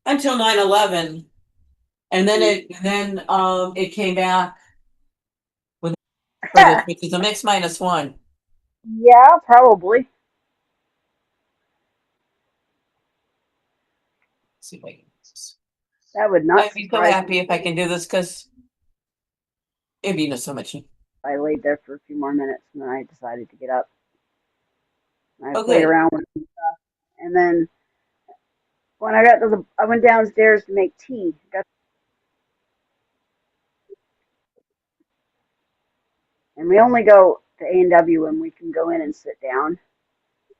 until 9/11, and then it came back with for this, which is a mix minus one. Yeah, probably. Let's see if I can. That would not I'd be so surprise happy me. if I can do this because it'd be so much. I laid there for a few more minutes and then I decided to get up. I Oh, played good. around with some stuff. And then when I went downstairs to make tea. And we only go to A&W when we can go in and sit down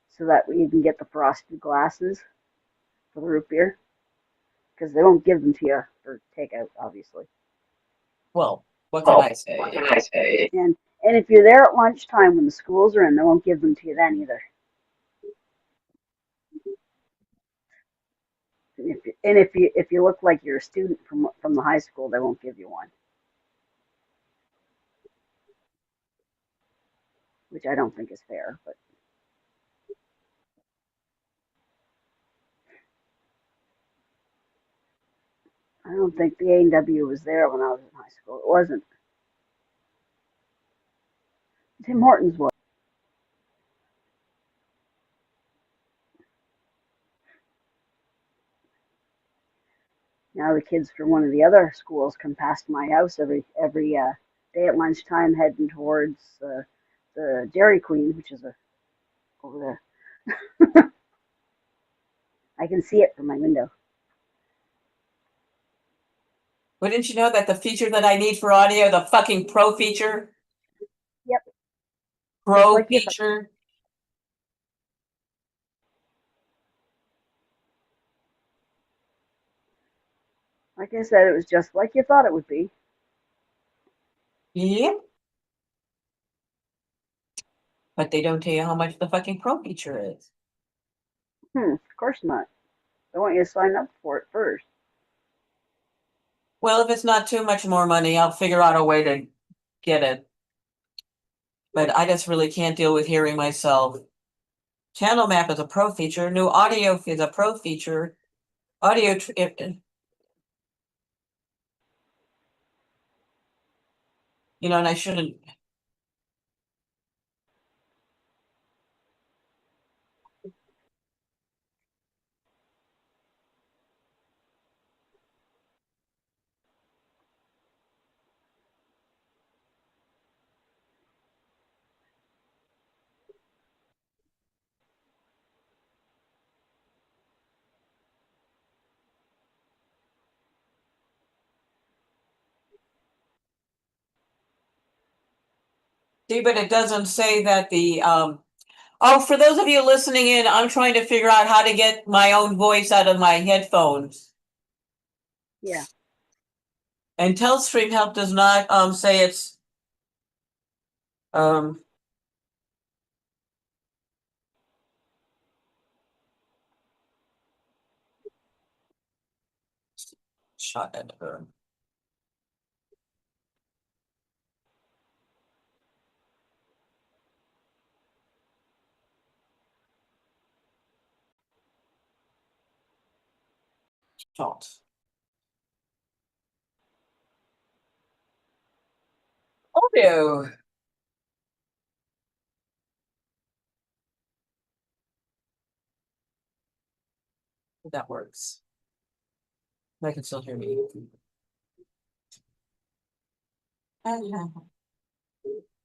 so that we can get the frosted glasses for the root beer because they won't give them to you for takeout, obviously. Well, what can Oh, I what can say? I say? And if you're there at lunchtime when the schools are in, they won't give them to you then either. And if you look like you're a student from the high school, they won't give you one, which I don't think is fair. But I don't think the A&W was there when I was in high school. It wasn't. Tim Hortons was. Now the kids from one of the other schools come past my house every day at lunchtime, heading towards the Dairy Queen, which is over there. I can see it from my window. Wouldn't you know that the feature that I need for audio, the fucking pro feature, Yep, just pro like you feature, like I said, it was just like you thought it would be. yep. But they don't tell you how much the fucking pro feature is. Of course not. They want you to sign up for it first. Well, if it's not too much more money, I'll figure out a way to get it. But I just really can't deal with hearing myself. Channel map is a pro feature. New audio is a pro feature. Audio, and I shouldn't. See, but it doesn't say that oh, for those of you listening in, I'm trying to figure out how to get my own voice out of my headphones. Yeah, And Telstream Help does not say it's um shot at her. Shot. Oh no. That works. I can still hear me. I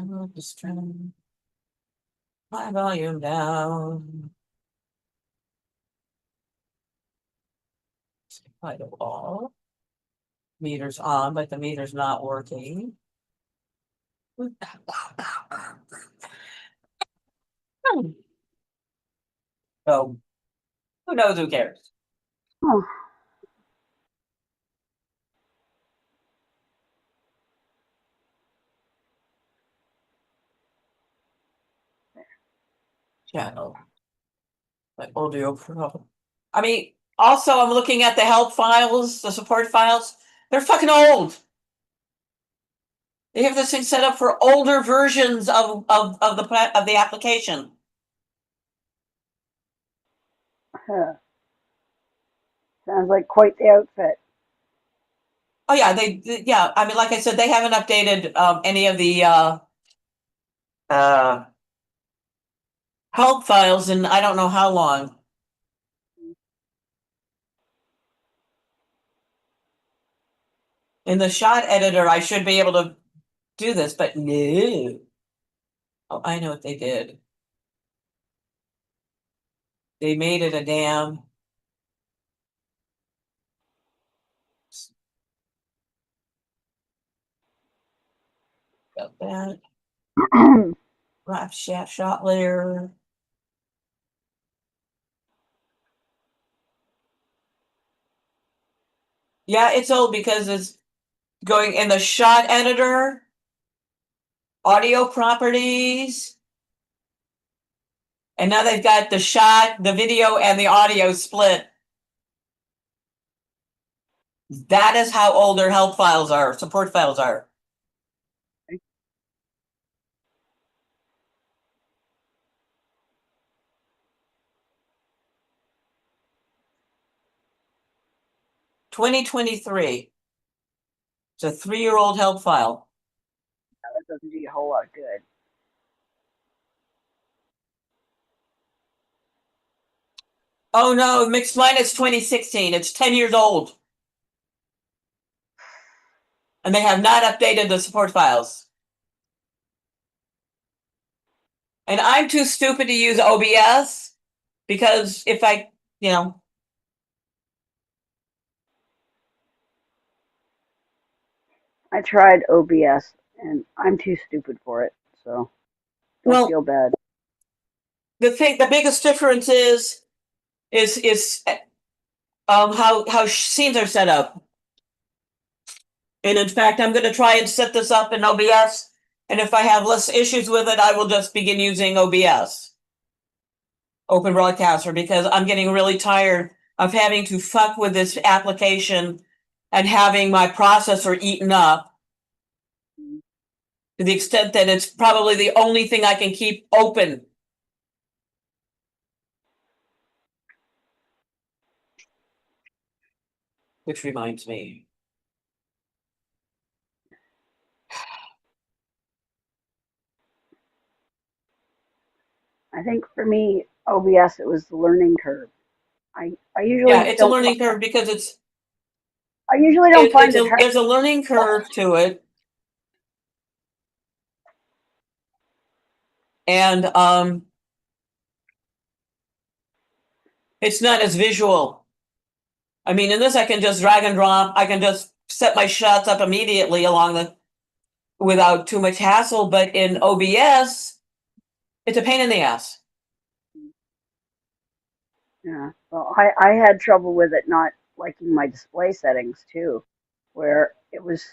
will just turn my volume down. By the wall. Meter's on, but the meter's not working. So who knows? Who cares? oh, channel. Like audio pro. I mean, also I'm looking at the help files, the support files. They're fucking old. They have this thing set up for older versions of the application. Huh. Sounds like quite the outfit. Oh yeah, yeah. I mean, like I said, they haven't updated any of the uh help files in I don't know how long. In the shot editor, I should be able to do this, but no. Oh, I know what they did. They made it a damn got that wrap shot layer. Yeah, it's old because it's going in the shot editor, audio properties, and now they've got the shot, the video, and the audio split. That is how old their help files are, support files are. (2023). It's a 3-year-old help file. That doesn't do you a whole lot of good. Oh no, mixed minus 2016. It's 10 years old. And they have not updated the support files. And I'm too stupid to use OBS because if I, I tried OBS and I'm too stupid for it, so don't well, feel bad. the biggest difference is how scenes are set up. And in fact, I'm going to try and set this up in OBS. And if I have less issues with it, I will just begin using OBS, Open Broadcaster, because I'm getting really tired of having to fuck with this application and having my processor eaten up to the extent that it's probably the only thing I can keep open. Which reminds me. I think for me, OBS, it was the learning curve. I usually Yeah, it's a don't learning curve because I usually don't find it hard. there's a learning curve to it. And it's not as visual. I mean, in this I can just drag and drop. I can just set my shots up immediately without too much hassle, but in OBS, it's a pain in the ass. Yeah. Well, I had trouble with it not liking my display settings too, where it was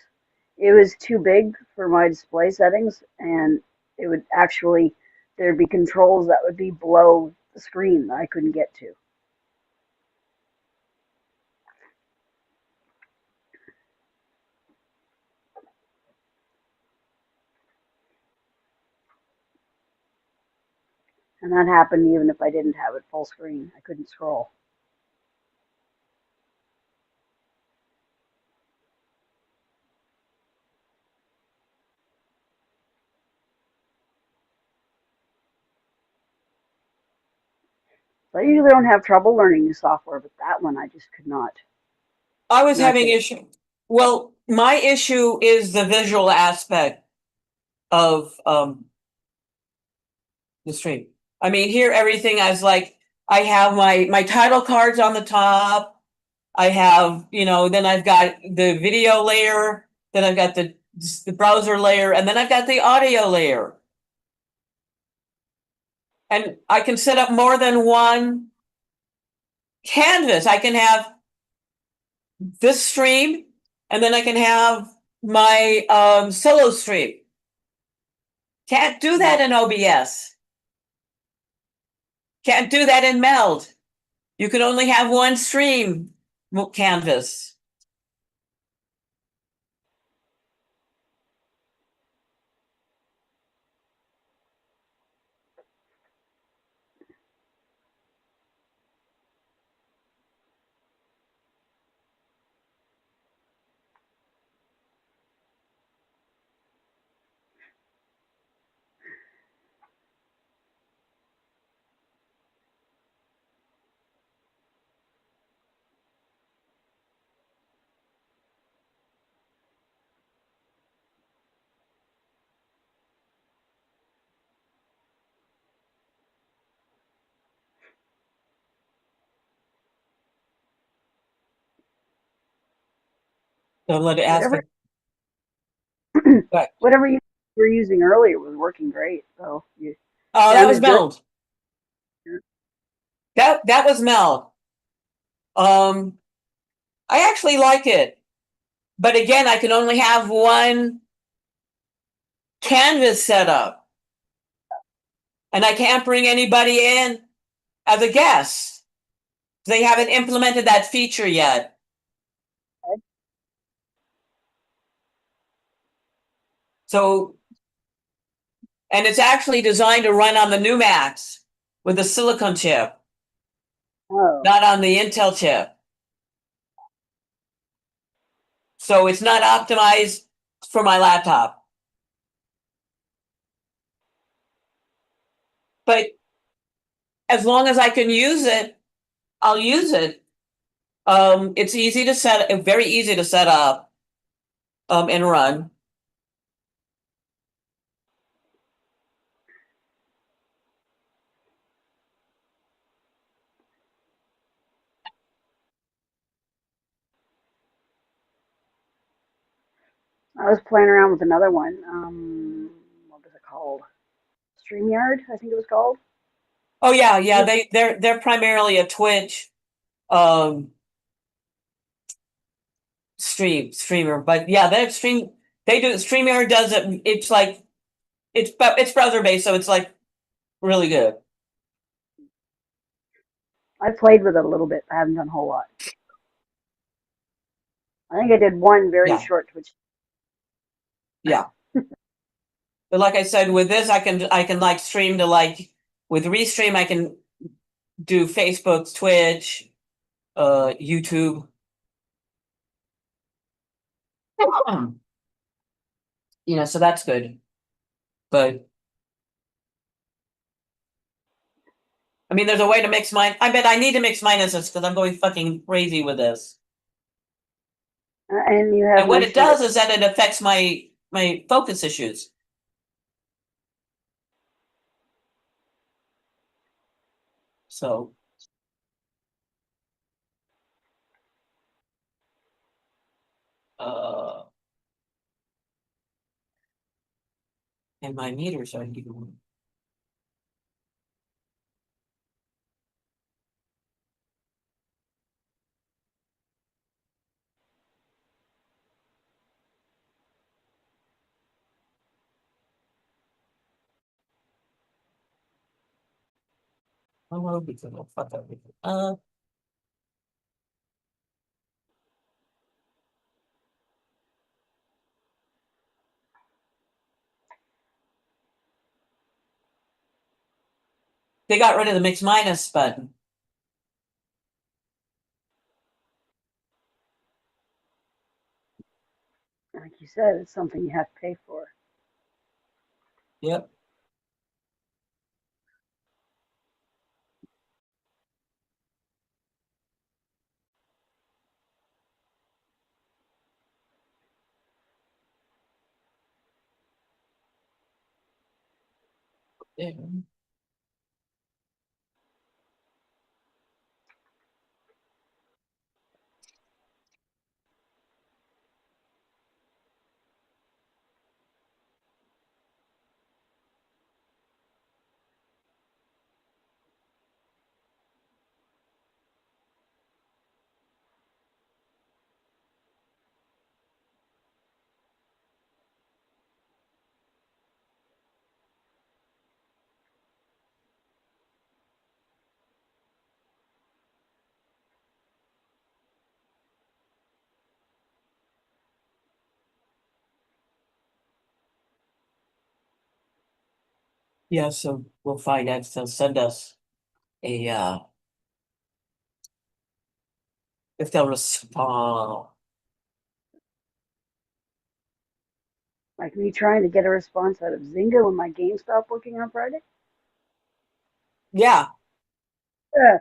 too big for my display settings, and it would actually there'd be controls that would be below the screen that I couldn't get to. And that happened even if I didn't have it full screen. I couldn't scroll. So I usually don't have trouble learning new software, but that one I just could not. I was Not having get. issue. Well, my issue is the visual aspect of the stream. I mean, here everything is like I have my title cards on the top. I have, then I've got the video layer, then I've got the browser layer, and then I've got the audio layer. And I can set up more than one canvas. I can have this stream, and then I can have my solo stream. Can't do that in OBS. Can't do that in Meld. You can only have one stream canvas. Don't let it ask Whatever me. But whatever you were using earlier was working great. So you oh, that was sounded good. Meld. That was Meld. Um, I actually like it, but again, I can only have one canvas set up, and I can't bring anybody in as a guest. They haven't implemented that feature yet. So, and it's actually designed to run on the new Macs with a silicon chip, Oh, not on the Intel chip. So it's not optimized for my laptop. But as long as I can use it, I'll use it. It's easy to set, very easy to set up and run. I was playing around with another one. What was it called? StreamYard, I think it was called. Oh yeah, yeah. They're primarily a Twitch um streamer, but yeah, they stream. They do StreamYard does it. It's like it's browser based, so it's like really good. I played with it a little bit. I haven't done a whole lot. I think I did one very Yeah, short Twitch. yeah. But like I said, with this, I can like stream to like with Restream, I can do Facebook, Twitch, YouTube. So that's good. But I mean, there's a way to mix mine. I bet I need to mix minuses because I'm going fucking crazy with this. And you And have what it mentioned it. does is that it affects my focus issues. So, uh, and my meters are even. Oh, because I'll fuck everything up. They got rid of the mix minus button. Like you said, it's something you have to pay for. Yep. Yeah. Yeah, so we'll find out, they'll send us a, if they'll respond. Like me trying to get a response out of Zynga when my GameStop booking on Friday. Yeah, Uh,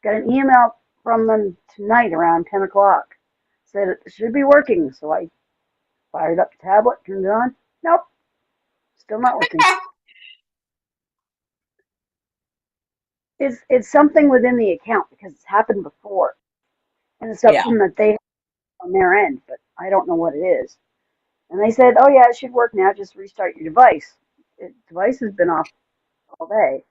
got an email from them tonight around 10 o'clock. Said it should be working, so I fired up the tablet, turned it on. Nope, still not working. It's something within the account because it's happened before, and it's yeah. something that they have on their end, but I don't know what it is. And they said, "Oh yeah, it should work now. Just restart your device." Device has been off all day.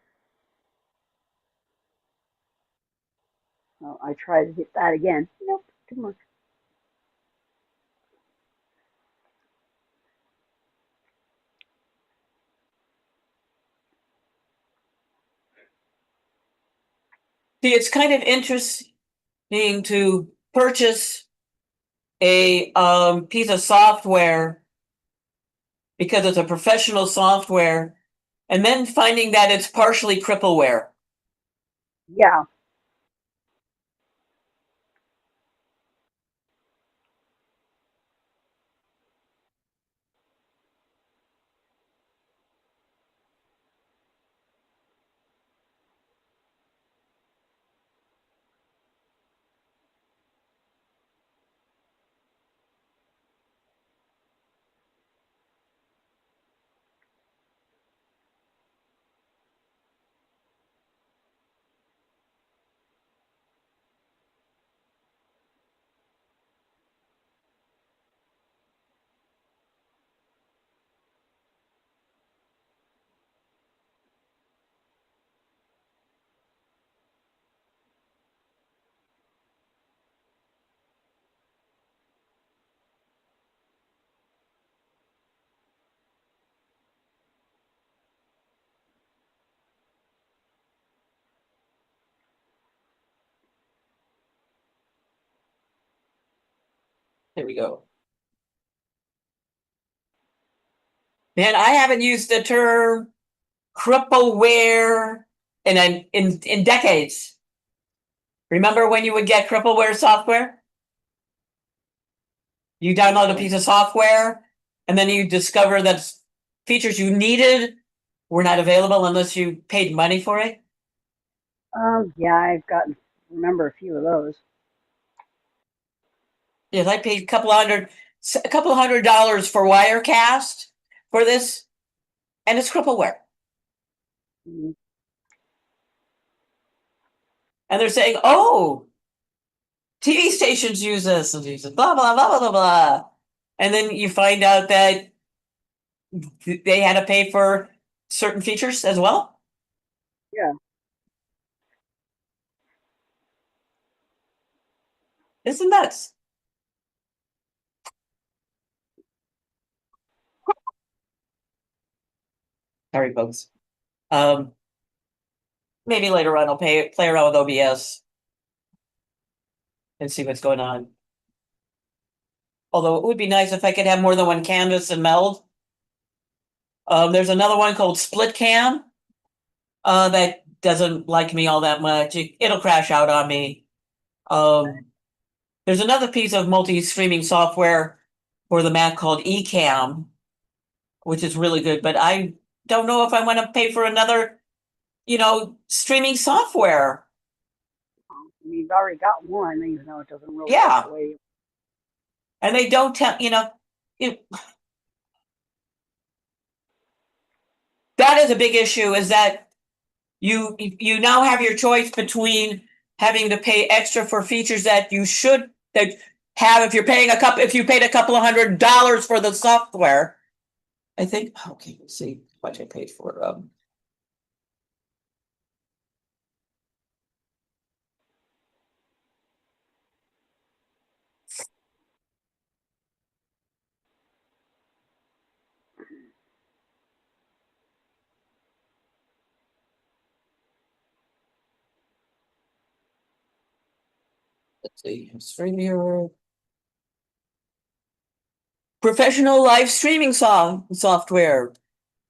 So I tried to hit that again. Nope, didn't work. See, it's kind of interesting to purchase a piece of software because it's a professional software, and then finding that it's partially crippleware. Yeah, There we go. Man, I haven't used the term crippleware in decades. Remember when you would get crippleware software? You download a piece of software, and then you discover that features you needed were not available unless you paid money for it. yeah, I've gotten remember a few of those. Yes, I paid a couple of $100 for Wirecast for this, and it's crippleware. Mm, And they're saying, "Oh, TV stations use this and use it, blah blah blah blah blah blah." And then you find out that they had to pay for certain features as well. yeah, Isn't nuts? Sorry, folks. Um, Maybe later on I'll play around with OBS and see what's going on. Although it would be nice if I could have more than one canvas and meld. There's another one called Split Cam that doesn't like me all that much. It'll crash out on me. Um, there's another piece of multi-streaming software for the Mac called Ecamm, which is really good, but I don't know if I want to pay for another, streaming software. you've already got one, even though it doesn't really work Yeah. the way. And they don't tell, it, that is a big issue, is that you now have your choice between having to pay extra for features that you should that have if you paid a couple of $100 for the software. I think, okay, let's see what I paid for. Let's see, StreamYard. professional live streaming software.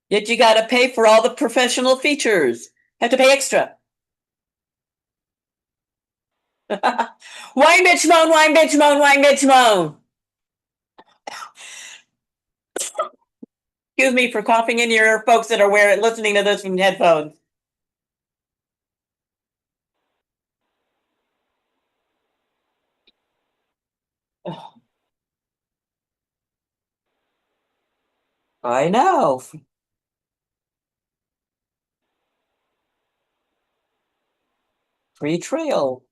Yet you gotta pay for all the professional features. Have to pay extra. Wine bitch moan, wine bitch moan, wine bitch moan. Excuse me for coughing in your ear, folks that are listening to this from headphones. I know. Free trail.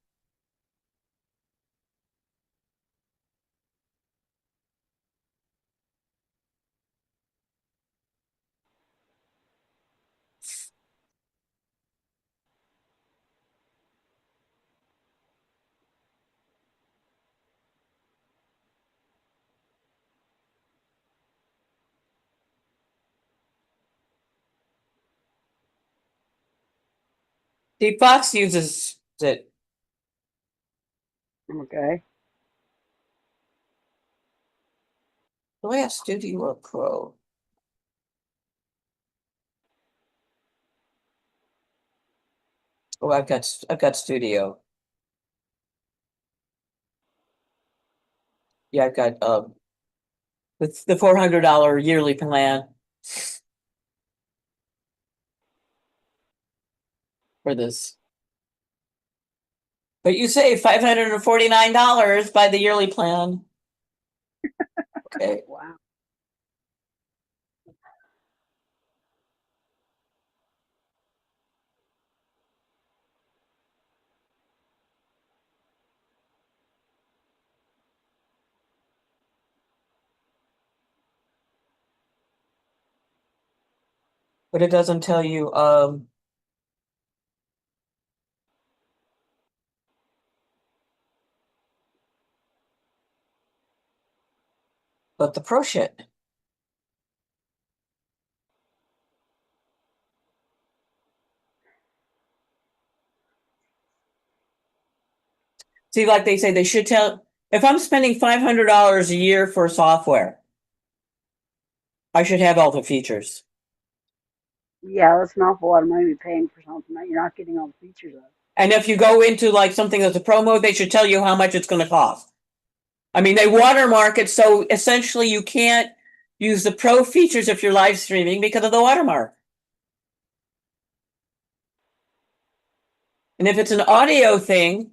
Steve Fox uses it. Okay. Do I have Studio or Pro? Oh, I've got Studio. Yeah, I've got the $400 yearly plan for this. But you save $549 by the yearly plan. Okay. Wow. But it doesn't tell you but the pro shit. See, like they say, they should tell if I'm spending $500 a year for software, I should have all the features. Yeah, that's an awful lot of money to be paying for something that you're not getting all the features of. And if you go into like something that's a promo, they should tell you how much it's going to cost. I mean, they watermark it, so essentially you can't use the pro features if you're live streaming because of the watermark. And if it's an audio thing,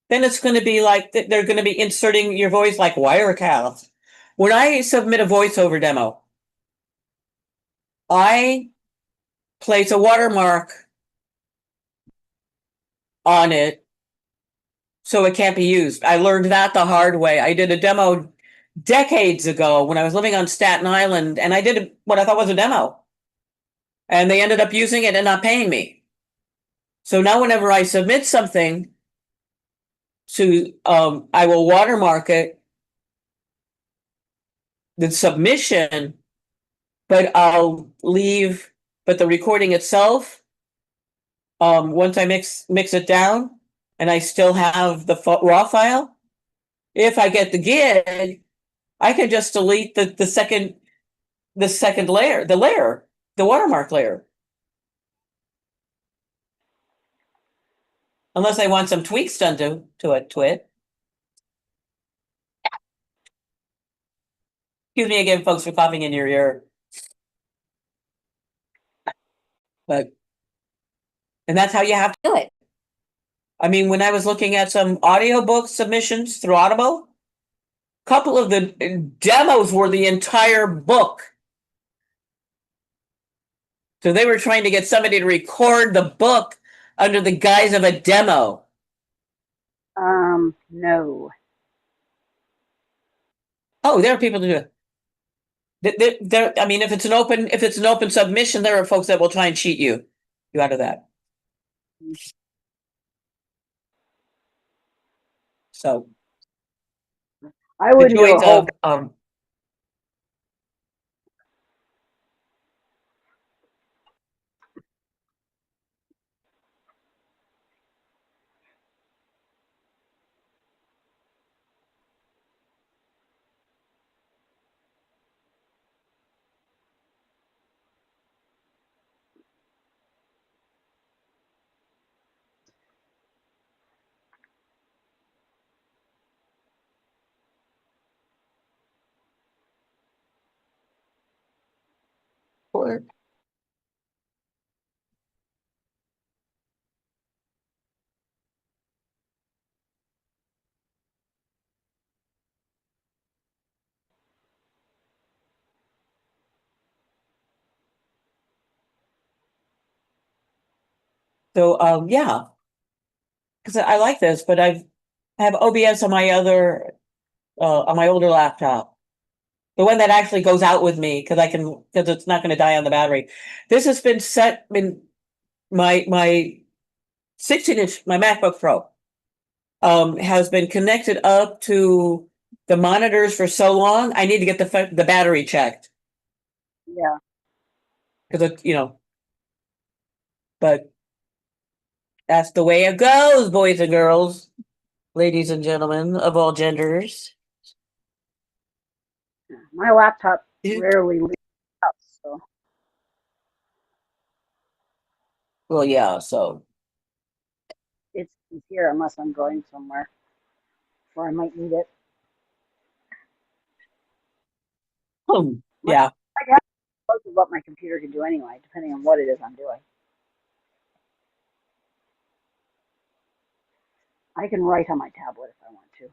then it's going to be like they're going to be inserting your voice like Wirecast. When I submit a voiceover demo, I place a watermark on it so it can't be used. I learned that the hard way. I did a demo decades ago when I was living on Staten Island, and I did what I thought was a demo. And they ended up using it and not paying me. So now whenever I submit something to I will watermark it, the submission, but I'll leave but the recording itself, once I mix it down and I still have the raw file, if I get the gig, I can just delete the second layer, the watermark layer. Unless I want some tweaks done to it. Excuse me again, folks, for coughing in your ear. But and that's how you have to do it. I mean, when I was looking at some audiobook submissions through Audible, a couple of the demos were the entire book. So they were trying to get somebody to record the book under the guise of a demo. No. Oh, there are people to do it. I mean, if it's an open submission, there are folks that will try and cheat you out of that. So I wouldn't do a whole. work. So, yeah, because I like this, but I have OBS on my other, on my older laptop. The one that actually goes out with me because because it's not going to die on the battery. This has been set in my 16-inch, my MacBook Pro, has been connected up to the monitors for so long. I need to get the battery checked Yeah. because but that's the way it goes, boys and girls, ladies and gentlemen of all genders. My laptop rarely leaves the house, so Well, yeah, so it's here unless I'm going somewhere where I might need it. yeah. I guess most of what my computer can do anyway, depending on what it is I'm doing. I can write on my tablet if I want to.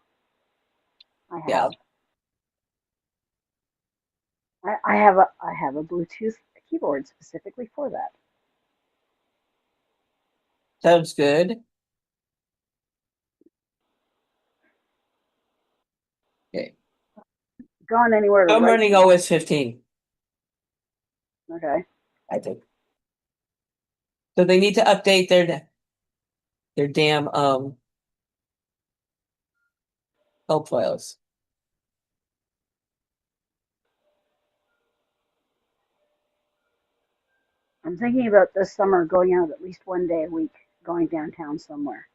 I Yeah, have. I have a Bluetooth keyboard specifically for that. sounds good. Okay. Gone anywhere to I'm write running to. OS 15, Okay. I think. So they need to update their damn help files. I'm thinking about this summer going out at least one day a week, going downtown somewhere,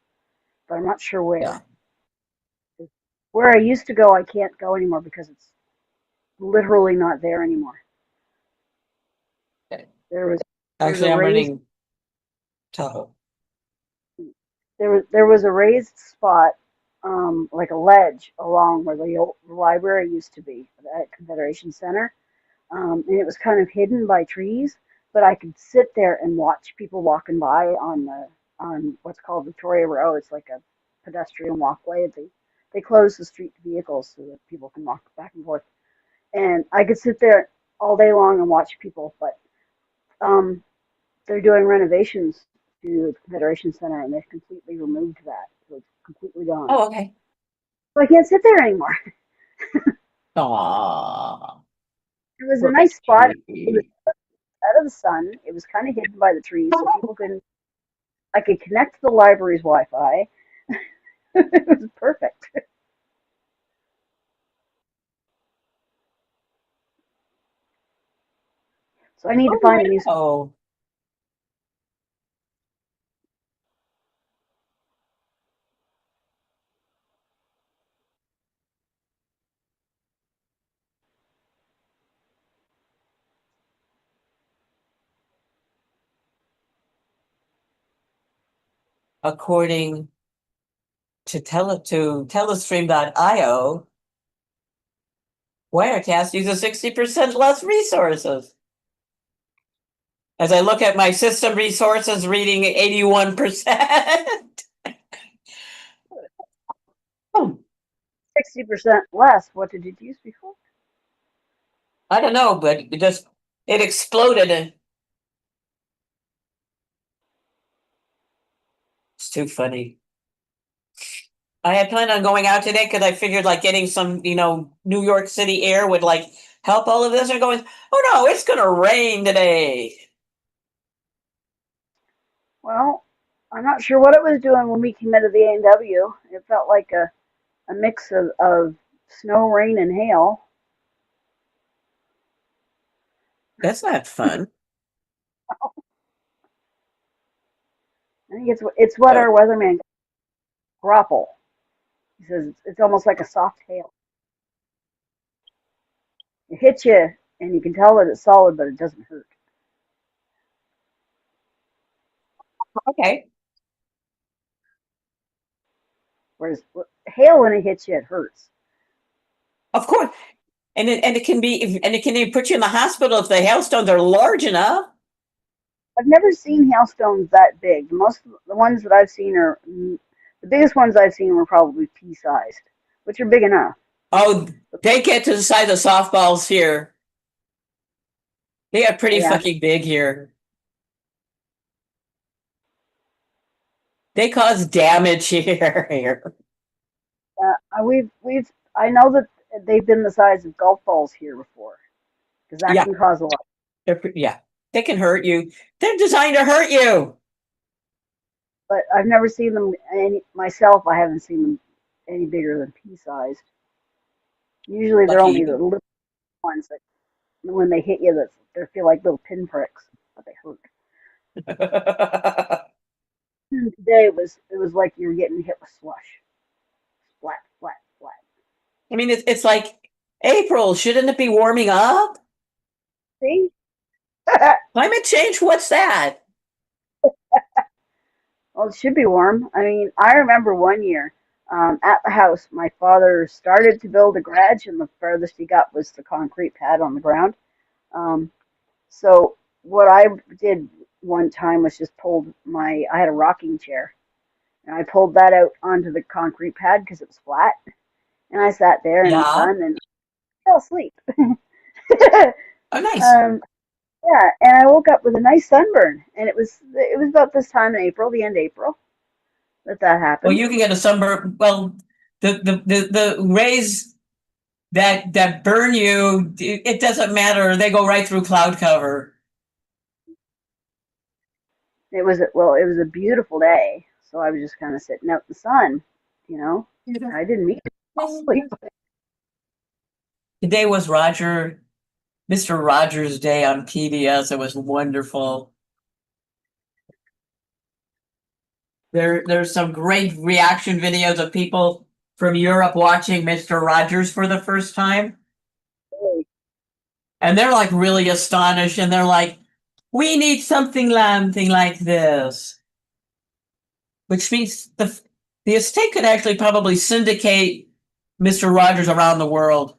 but I'm not sure Yeah. where. Where I used to go, I can't go anymore because it's literally not there anymore. Okay. There was a Actually, I'm raised running Tahoe. there was a raised spot, like a ledge along where the old library used to be at Confederation Center, and it was kind of hidden by trees. But I could sit there and watch people walking by on what's called Victoria Row. It's like a pedestrian walkway. They close the street to vehicles so that people can walk back and forth. And I could sit there all day long and watch people. But um, they're doing renovations to the Confederation Center, and they've completely removed that, so it's completely gone. Oh, okay. So I can't sit there anymore. Aw. It was a Poor nice spot. It was baby. out of the sun. It was kind of hidden by the trees, so people couldn't. I could connect to the library's Wi-Fi. It was perfect. So I need to Oh, find I a new. know. According to telestream.io, Wirecast uses 60% less resources. As I look at my system resources reading 81%. 60% less. What did it use before? I don't know, but it exploded. It's too funny. I had planned on going out today because I figured like getting some, New York City air would like help all of this. And going, oh no, it's gonna rain today. Well, I'm not sure what it was doing when we came into the A&W. It felt like a mix of snow, rain, and hail. That's not fun. I think it's what our Oh, weatherman grapple. He says it's almost like a soft hail. It hits you, and you can tell that it's solid, but it doesn't hurt. okay. Whereas hail, when it hits you, it hurts. Of course. And it can even put you in the hospital if the hailstones are large enough. I've never seen hailstones that big. The ones that I've seen are the biggest ones I've seen were probably pea-sized, which are big enough. Oh, they get to the size of softballs here. They are pretty Yeah, fucking big here. They cause damage here. we've I know that they've been the size of golf balls here before because that Yeah, can cause a lot. yeah, they can hurt you. They're designed to hurt you. But I've never seen them any myself. I haven't seen them any bigger than pea-sized. Usually they're Lucky only the little ones that when they hit you, that they feel like little pinpricks, but they hurt. you. And today it was like you were getting hit with slush, flat, flat, flat. I mean, it's like April. Shouldn't it be warming up? See? Climate change? What's that? Well, it should be warm. I mean, I remember one year at the house, my father started to build a garage, and the furthest he got was the concrete pad on the ground. Um, so what I did one time was just I had a rocking chair, and I pulled that out onto the concrete pad because it was flat, and I sat there in the Yeah. sun and fell asleep. Oh, nice. um, yeah, and I woke up with a nice sunburn, and it was about this time in April, the end of April, that Well, happened. you can get a sunburn. Well, the rays that burn you, it doesn't matter. They go right through cloud cover. It was a beautiful day, so I was just kind of sitting out in the sun, you know. I didn't mean to fall asleep. Today was Mr. Rogers' Day on PBS. It was wonderful. There's some great reaction videos of people from Europe watching Mr. Rogers for the first time. And they're like really astonished and they're like, we need something like this. Which means the estate could actually probably syndicate Mr. Rogers around the world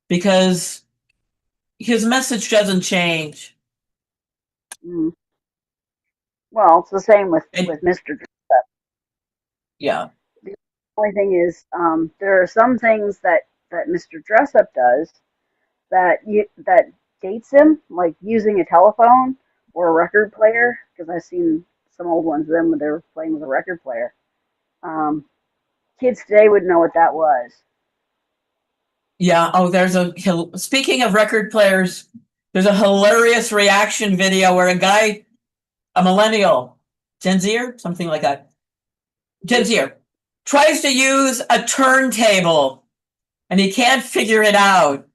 because his message doesn't change. Mm. Well, it's the same with And Mr. yeah. The only thing is, there are some things that Mr. Dressup does that dates him, like using a telephone or a record player. Because I've seen some old ones of them when they were playing with a record player. Um, Kids today would know what that was. Yeah. Oh, speaking of record players, there's a hilarious reaction video where a millennial, Gen Zer, something like that, Gen Zer, tries to use a turntable and he can't figure it out.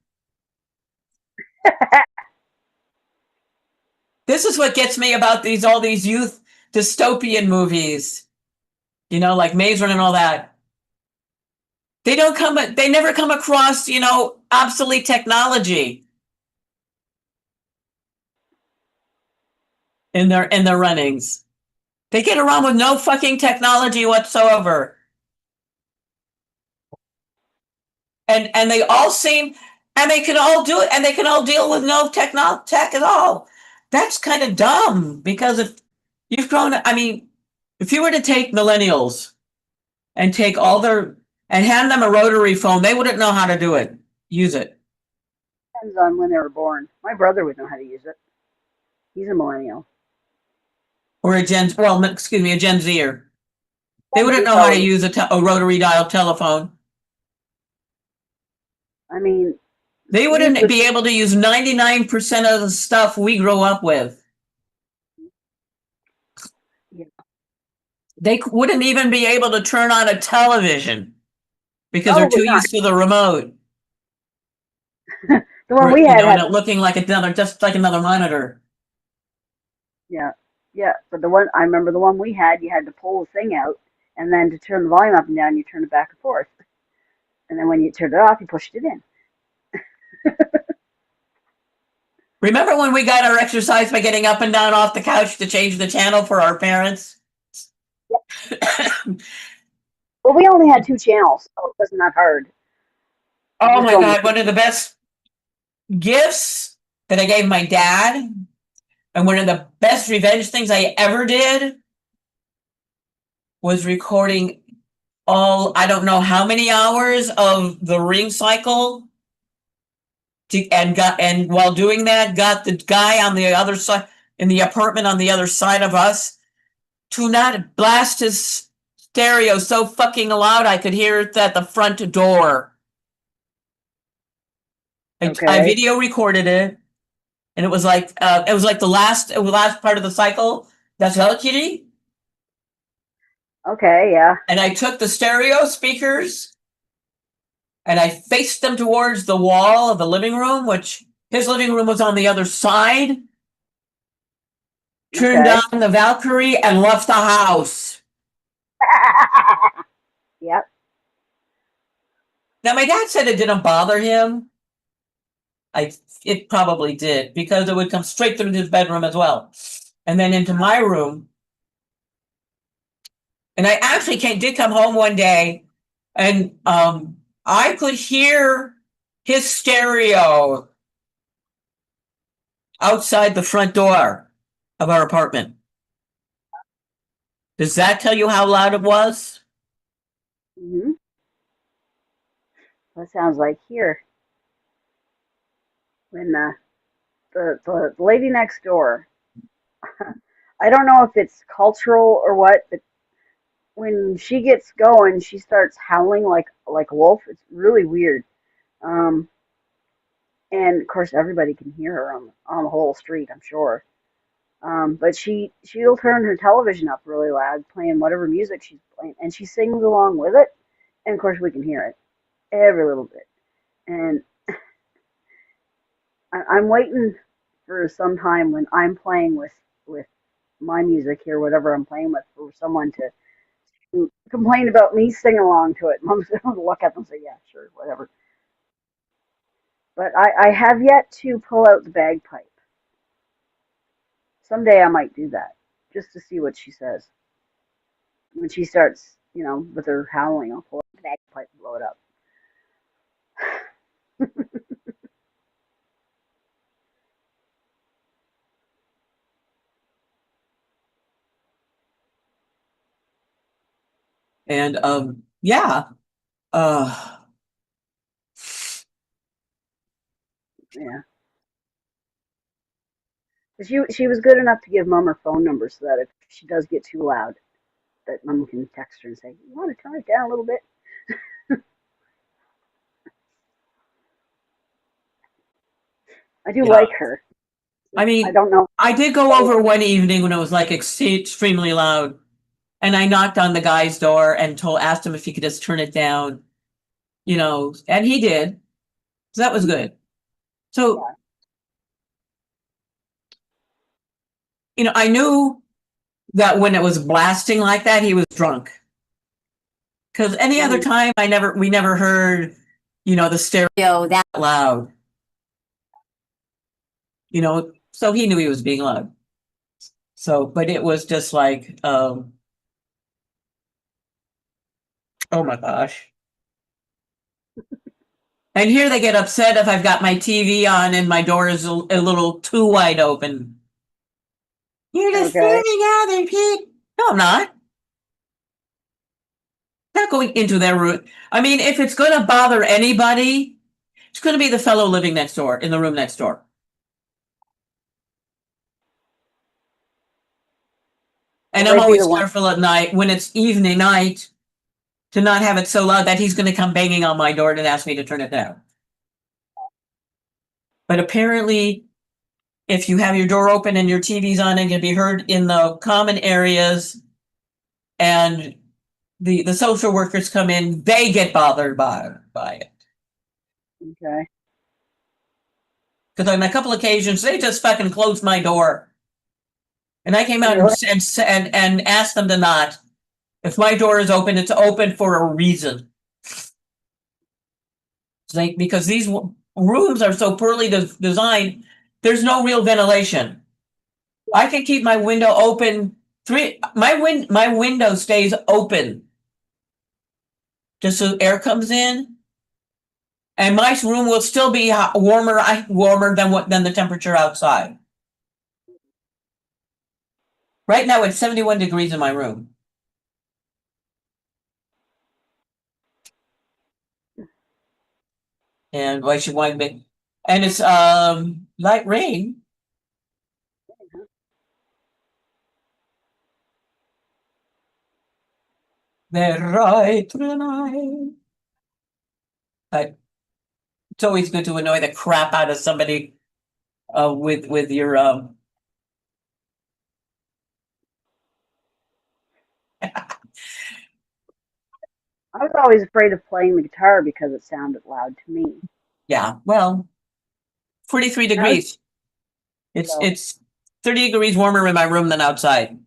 This is what gets me about all these youth dystopian movies, like Maze Runner and all that. They never come across, obsolete technology in their runnings. They get around with no fucking technology whatsoever. And they all seem, and they can all do it, and they can all deal with no tech at all. That's kind of dumb because if you've grown, I mean, if you were to take millennials and take and hand them a rotary phone, they wouldn't know how to use it. Depends on when they were born. My brother would know how to use it. He's a millennial. Or a Gen Zer. They wouldn't know how to use a rotary dial telephone. I mean, They wouldn't be able to use 99% of the stuff we grow up with. Yeah. They wouldn't even be able to turn on a television because they're too used to the remote. The one we had, and it looking like just like another monitor. Yeah, yeah. But I remember the one we had, you had to pull the thing out, and then to turn the volume up and down, you turn it back and forth. And then when you turned it off, you pushed it in. Remember when we got our exercise by getting up and down off the couch to change the channel for our parents? Well, we only had 2 channels, so it wasn't that hard. Oh my God, one of the best gifts that I gave my dad, and one of the best revenge things I ever did was recording I don't know how many hours of the Ring Cycle. And while doing that, got the guy on the other side in the apartment on the other side of us to not blast his stereo so fucking loud I could hear it at the front door. I video recorded it, and it was like the last part of the cycle. That's Hello Kitty. Okay, yeah. And I took the stereo speakers and I faced them towards the wall of the living room, which his living room was on the other side. Turned on the Valkyrie and left the house. Yep. Now, my dad said it didn't bother him. It probably did, because it would come straight through his bedroom as well, and then into my room. And I actually did come home one day, and I could hear his stereo outside the front door of our apartment. Does that tell you how loud it was? Mm-hmm. That sounds like here. When the lady next door, I don't know if it's cultural or what, but when she gets going, she starts howling like a wolf. It's really weird. And of course, everybody can hear her on the whole street, I'm sure. But she'll turn her television up really loud, playing whatever music she's playing, and she sings along with it. And of course, we can hear it every little bit. And I'm waiting for some time when I'm playing with my music here, whatever I'm playing with, for someone to complain about me singing along to it. Mom's going to look at them and say, "Yeah, sure, whatever." But I have yet to pull out the bagpipe. Someday I might do that just to see what she says. When she starts, with her howling, I'll pull out the bagpipe and blow it up. And yeah. Yeah. She was good enough to give Mom her phone number so that if she does get too loud, that Mom can text her and say, "You want to turn it down a little bit?" I do like her. I mean, I don't know. I did go over one evening when it was like extremely loud, and I knocked on the guy's door and asked him if he could just turn it down, and he did. So that was good. So, I knew that when it was blasting like that, he was drunk. Because any other time, we never heard, the stereo that loud. So he knew he was being loud. So, but it was just like, oh my gosh. And here they get upset if I've got my TV on and my door is a little too wide open. You're just figuring out their kid. No, I'm not. Not going into their room. I mean, if it's going to bother anybody, it's going to be the fellow living next door, in the room next door. And I'm always careful at night, when it's evening night, to not have it so loud that he's going to come banging on my door and ask me to turn it down. But apparently, if you have your door open and your TV's on, it can be heard in the common areas, and the social workers come in, they get bothered by it. Okay. Because on a couple occasions, they just fucking closed my door. And I came out and asked them to not. If my door is open, it's open for a reason. Because these rooms are so poorly designed, there's no real ventilation. I can keep my window open. My window stays open just so air comes in. And my room will still be warmer than the temperature outside. Right now it's 71 degrees in my room. And why she wanted me, and it's light rain. The right tonight. But it's always good to annoy the crap out of somebody with your I was always afraid of playing the guitar because it sounded loud to me. yeah, well, 43 degrees. It's 30 degrees warmer in my room than outside.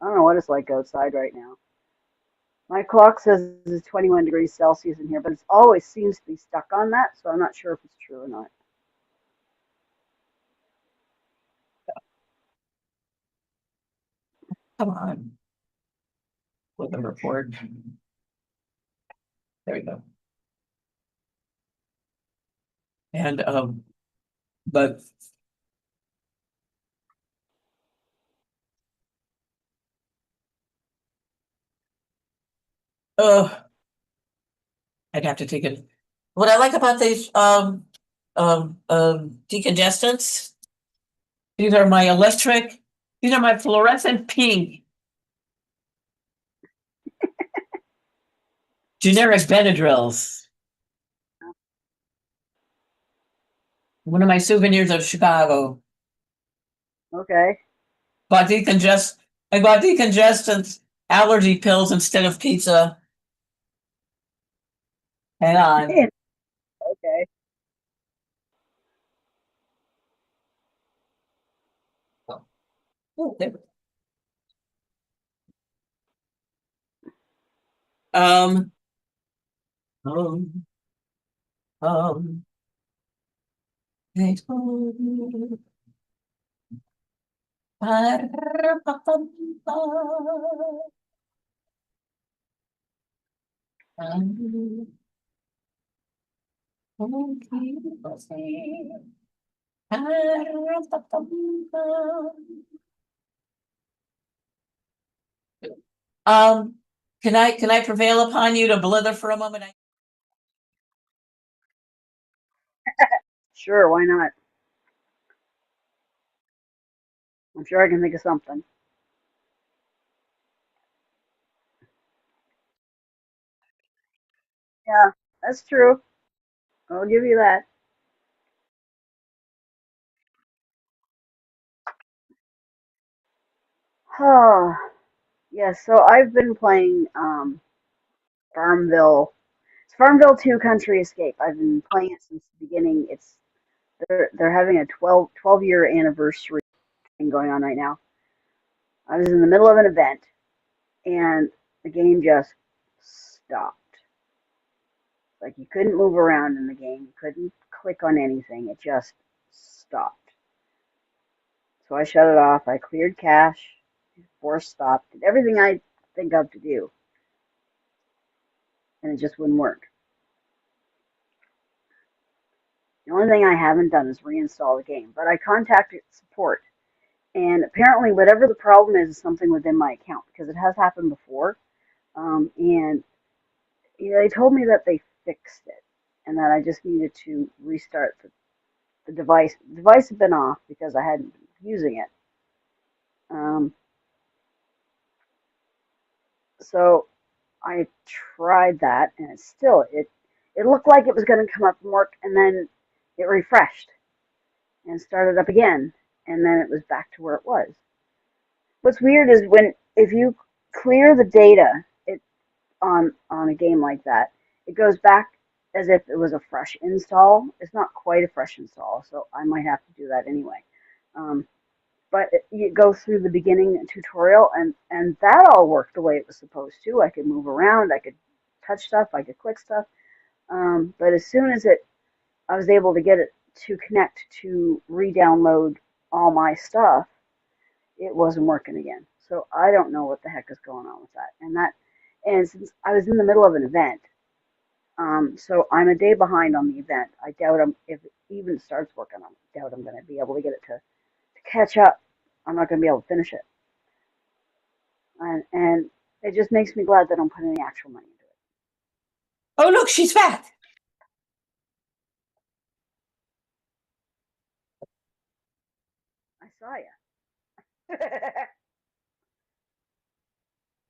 I don't know what it's like outside right now. My clock says it's 21 degrees Celsius in here, but it always seems to be stuck on that, so I'm not sure if it's true or not. Come on. With the report. There we go. And but I'd have to take it. What I like about these decongestants, these are my electric, these are my fluorescent pink generic Benadryls. One of my souvenirs of Chicago. Okay. I bought decongestants, allergy pills instead of pizza. Hang on. Okay. Oh, there. Um, um, um, they told me. Um, can I prevail upon you to blither for a moment? Sure, why not? I'm sure I can think of something. Yeah, that's true. I'll give you that. Oh, yeah, so I've been playing Farmville. It's Farmville 2 Country Escape. I've been playing it since the beginning. They're having a 12-year anniversary thing going on right now. I was in the middle of an event and the game just stopped. Like you couldn't move around in the game, you couldn't click on anything. It just stopped. So I shut it off. I cleared cache, force stopped, did everything I think of to do, and it just wouldn't work. The only thing I haven't done is reinstall the game, but I contacted support, and apparently whatever the problem is something within my account because it has happened before. And they told me that they fixed it and that I just needed to restart the device. The device had been off because I hadn't been using it. Um, so I tried that, and it looked like it was going to come up and work, and then it refreshed and started up again, and then it was back to where it was. What's weird is if you clear the data on a game like that, it goes back as if it was a fresh install. It's not quite a fresh install, so I might have to do that anyway. Um, but you go through the beginning tutorial, and that all worked the way it was supposed to. I could move around, I could touch stuff, I could click stuff. But as soon as I was able to get it to connect to re-download all my stuff, it wasn't working again. So I don't know what the heck is going on with that. And since I was in the middle of an event, So I'm a day behind on the event. I doubt if it even starts working, I doubt I'm going to be able to get it to catch up. I'm not going to be able to finish it. And it just makes me glad that I'm putting the actual money into it. Oh, look, she's back. I saw you.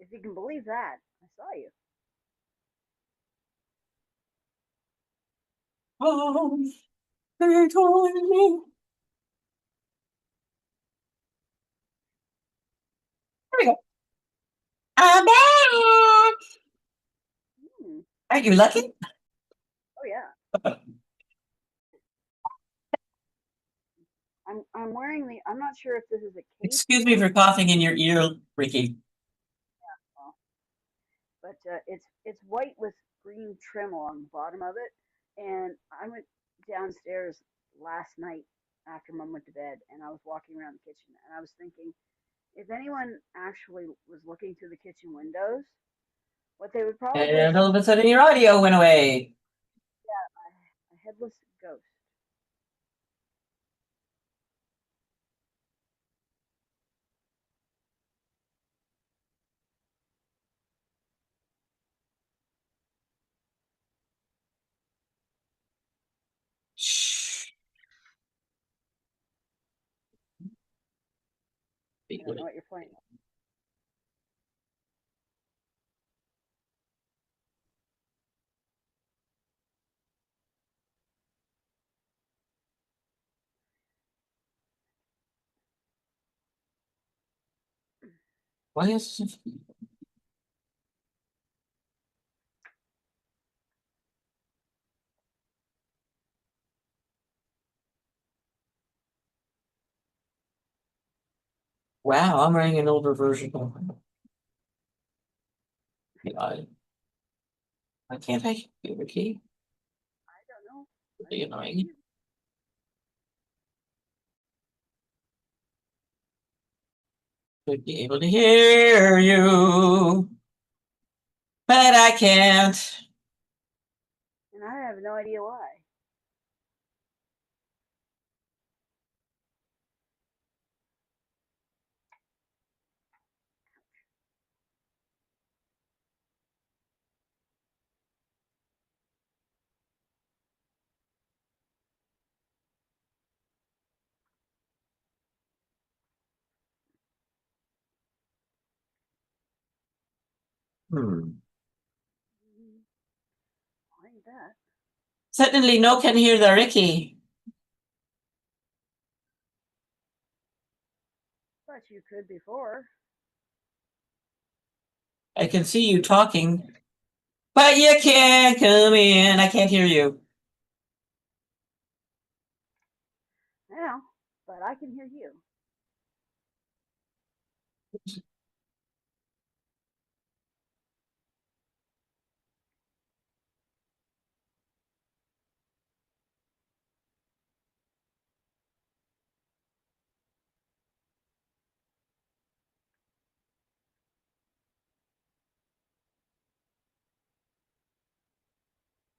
If you can believe that, I saw you. Oh, they told me. Here we go. I'm back. Hmm. Aren't you lucky? Oh yeah. I'm wearing the. I'm not sure if this is a cape Excuse me or, for coughing in your ear, Ricky. but it's white with green trim along the bottom of it. And I went downstairs last night after Mom went to bed, and I was walking around the kitchen, and I was thinking, if anyone actually was looking through the kitchen windows, what they would probably And see all of a sudden your audio went away. a headless ghost. Shh. I don't know what you're playing. Why is wow, I'm running an older version of I why can't I hear Ricky? I don't know. I Really can hear annoying. you. Should be able to hear you, but I can't. And I have no idea why. Hmm. Why ain't that? Certainly no can hear the Ricky. Thought you could before. I can see you talking, but you can't come in. I can't hear you. Now, but I can hear you.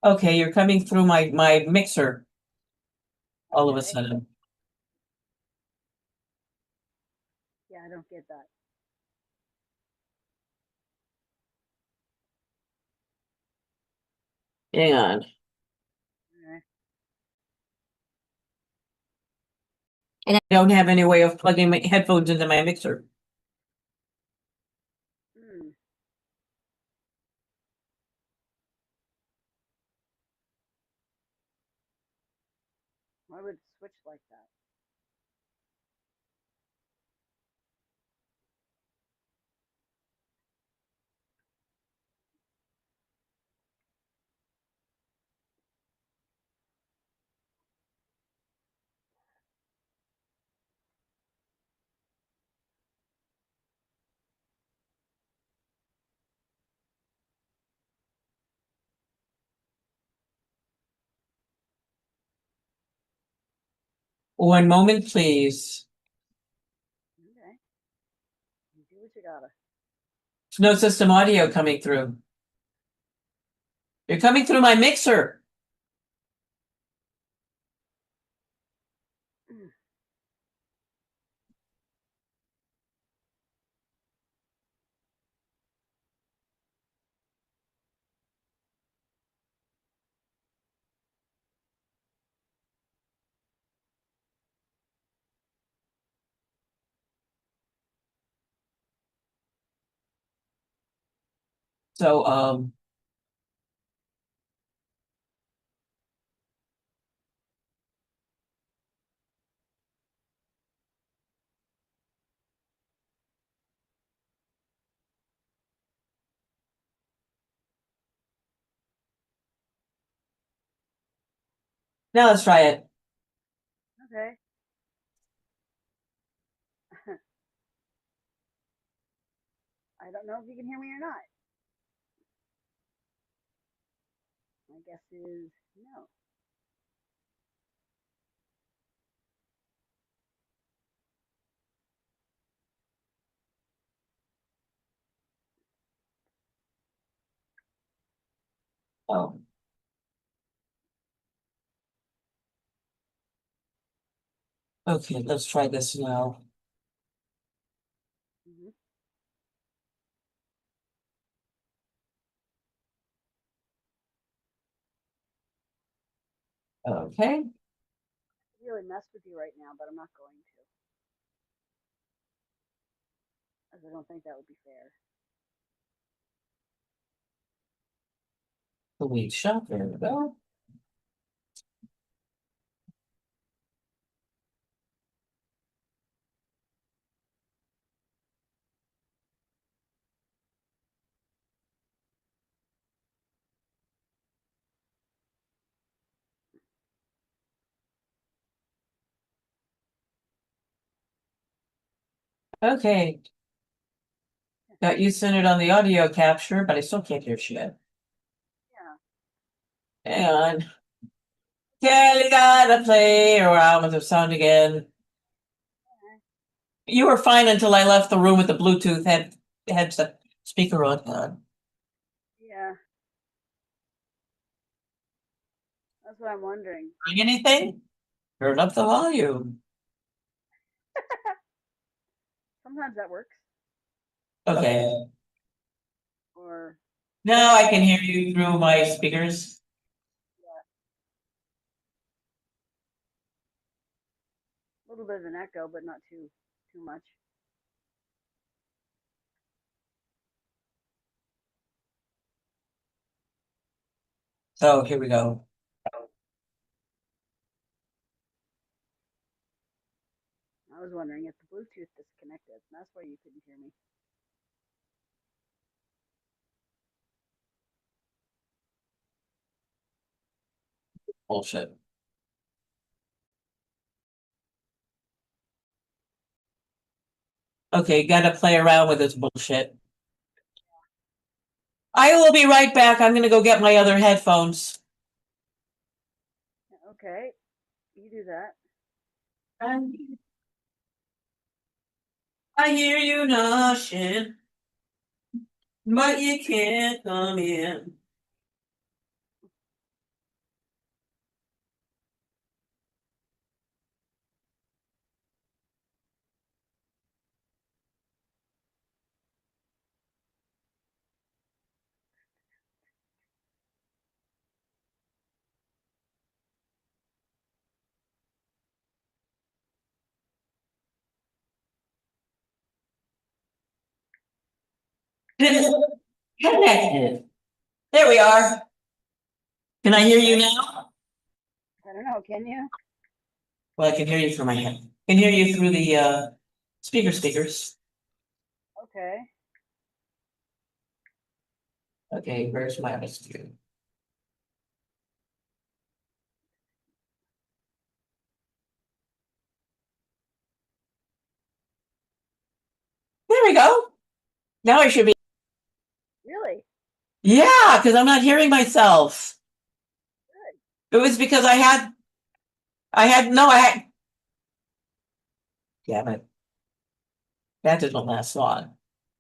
Okay, you're coming through my mixer all of a Okay. sudden. Yeah, I don't get that. Hang on. Okay. And I don't have any way of plugging my headphones into my mixer. Hmm. Why would it switch like that? One moment, please. Okay. You do what you gotta. There's no system audio coming through. You're coming through my mixer. So, now let's try it. Okay. I don't know if you can hear me or not. My guess is no. Oh. Okay, let's try this now. Mm-hmm. Okay. Really mess with you right now, but I'm not going to, as I don't think that would be fair. The wheat shop, there we go. Okay. Got you centered on the audio capture, but I still can't hear shit. Yeah. Hang on. Kelly gotta play around with the sound again. You were fine until I left the room with the Bluetooth headset speaker on. Yeah. That's what I'm wondering. Bring anything? Turn up the volume. Sometimes that works. Okay. Or Now I can hear you through my speakers. yeah, a little bit of an echo, but not too much. So here we go. I was wondering if the Bluetooth disconnected. That's why you couldn't hear me. Bullshit. Okay, gotta play around with this bullshit. I will be right back. I'm gonna go get my other headphones. Okay, you do that. I hear you knocking, but you can't come in. Connected. There we are. Can I hear you now? I don't know. Can you? Well, I can hear you through my head. I can hear you through the speakers. Okay. Okay, where's my other speaker? There we go. Now I should be. Really? Yeah, because I'm not hearing myself. Good. It was because I had. Damn it. That didn't last long.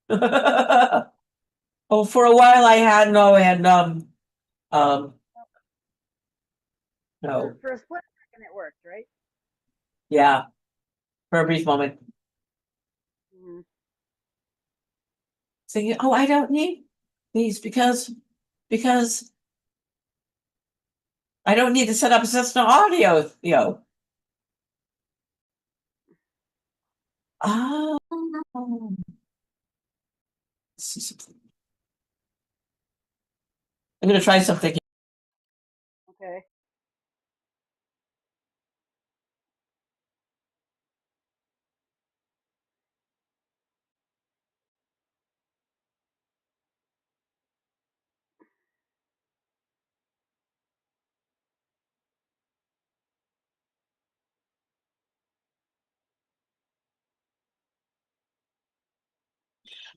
Oh, for a while I had Um, no, For a split second, it worked, right? yeah, for a brief moment. Mhm. Thinking, oh, I don't need these because I don't need to set up a system audio, Oh. Let's see something. I'm gonna try something. Okay.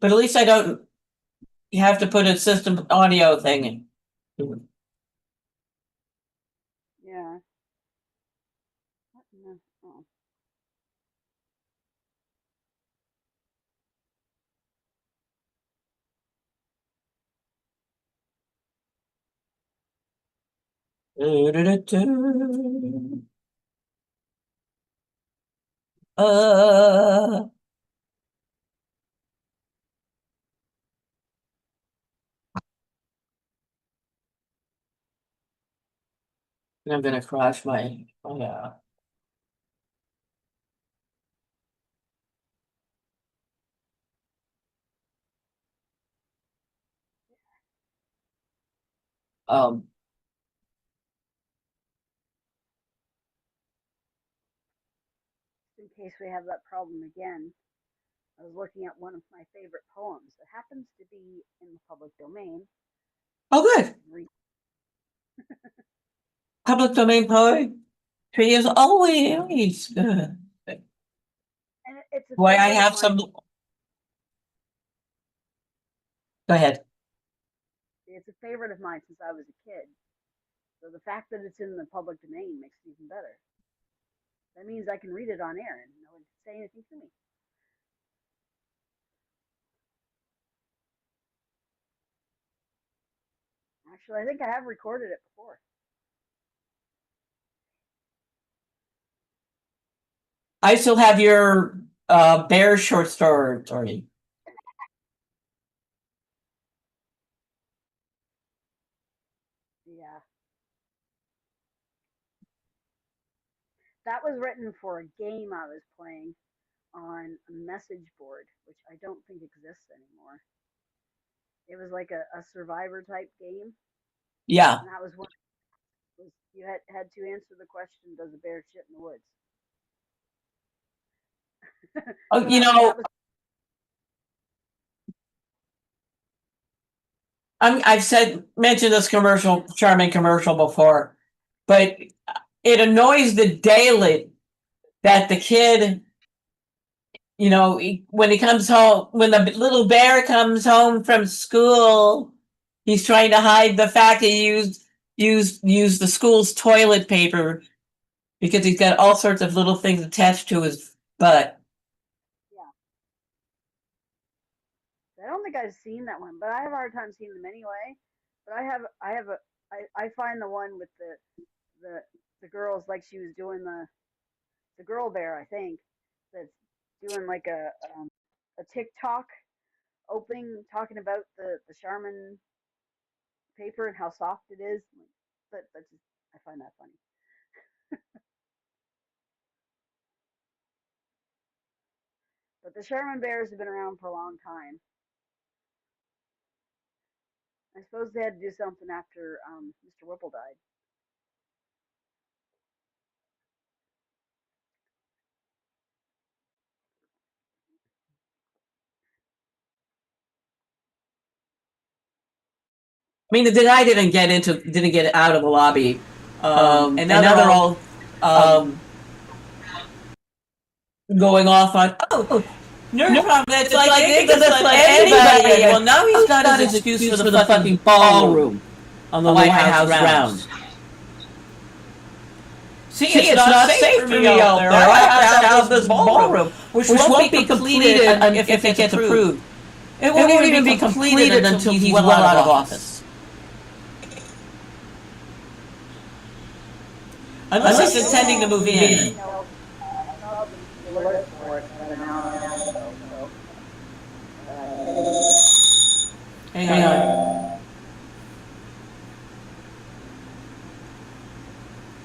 But at least I don't. You have to put a system audio thing in. Yeah. What in the- oh. Uh, I'm gonna crash my. Oh yeah. Um. In case we have that problem again, I was looking at one of my favorite poems. It happens to be in the public domain. Oh, good. Public domain poetry is always good. And it's a Boy, I favorite of have mine. some. Go ahead. It's a favorite of mine since I was a kid. So the fact that it's in the public domain makes it even better. That means I can read it on air and no one can say anything to me. Actually, I think I have recorded it before. I still have your bear short story. Yeah. That was written for a game I was playing on a message board, which I don't think exists anymore. It was like a survivor type game. Yeah. And that was one was you had to answer the question, does a bear shit in the woods? Oh, So you know, I've mentioned this charming commercial before, but it annoys the daily that the kid, when he comes home, when the little bear comes home from school, he's trying to hide the fact that he used the school's toilet paper because he's got all sorts of little things attached to his butt. yeah. I don't think I've seen that one, but I have a hard time seeing them anyway. But I find the one with the the girls like she was doing the girl bear, I think, that's doing like a TikTok opening talking about the Charmin paper and how soft it is. That's just, I find that funny. But the Charmin bears have been around for a long time. I suppose they had to do something after Mr. Whipple died. I mean, the guy didn't get out of the lobby, and now they're all going off on nerd problem. It's like they could just let anybody in. Well, now he's got his excuse for the fucking ballroom on the White House grounds. See, it's not safe for me out there. I have to have this ballroom, which won't be completed if it gets approved. It won't even be completed until he's well out of office. Unless he's intending to move in. You know, I saw the alert for it about an hour and a half ago, so he said he would. Hang on.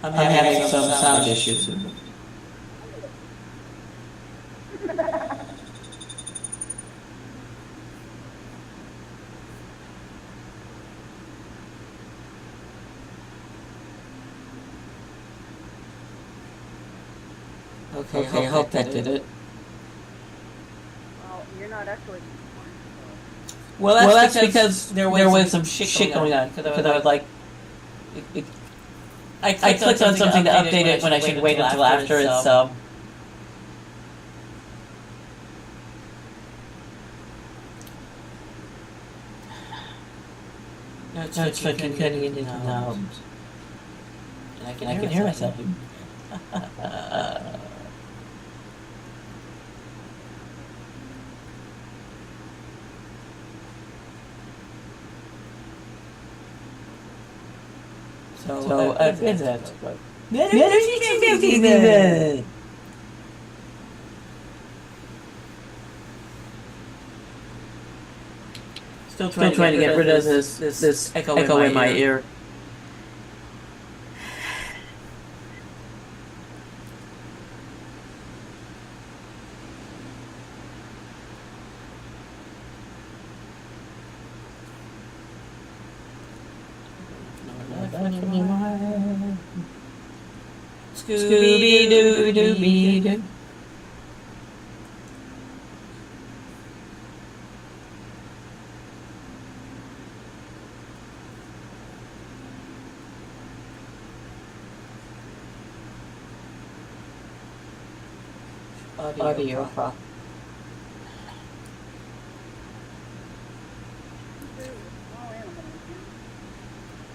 I'm having some sound issues. Okay, I hope that did it. Well, you're not echoing anymore, so. Well, that's because there was some shit going on. Because I was like, I clicked on something to update it when I should wait until after it's No, it's fucking cutting into now. And I can hear myself. So, is that? Still trying to get rid of this echo in my ear. Scooby Doo Dooby Doo. Audio prop.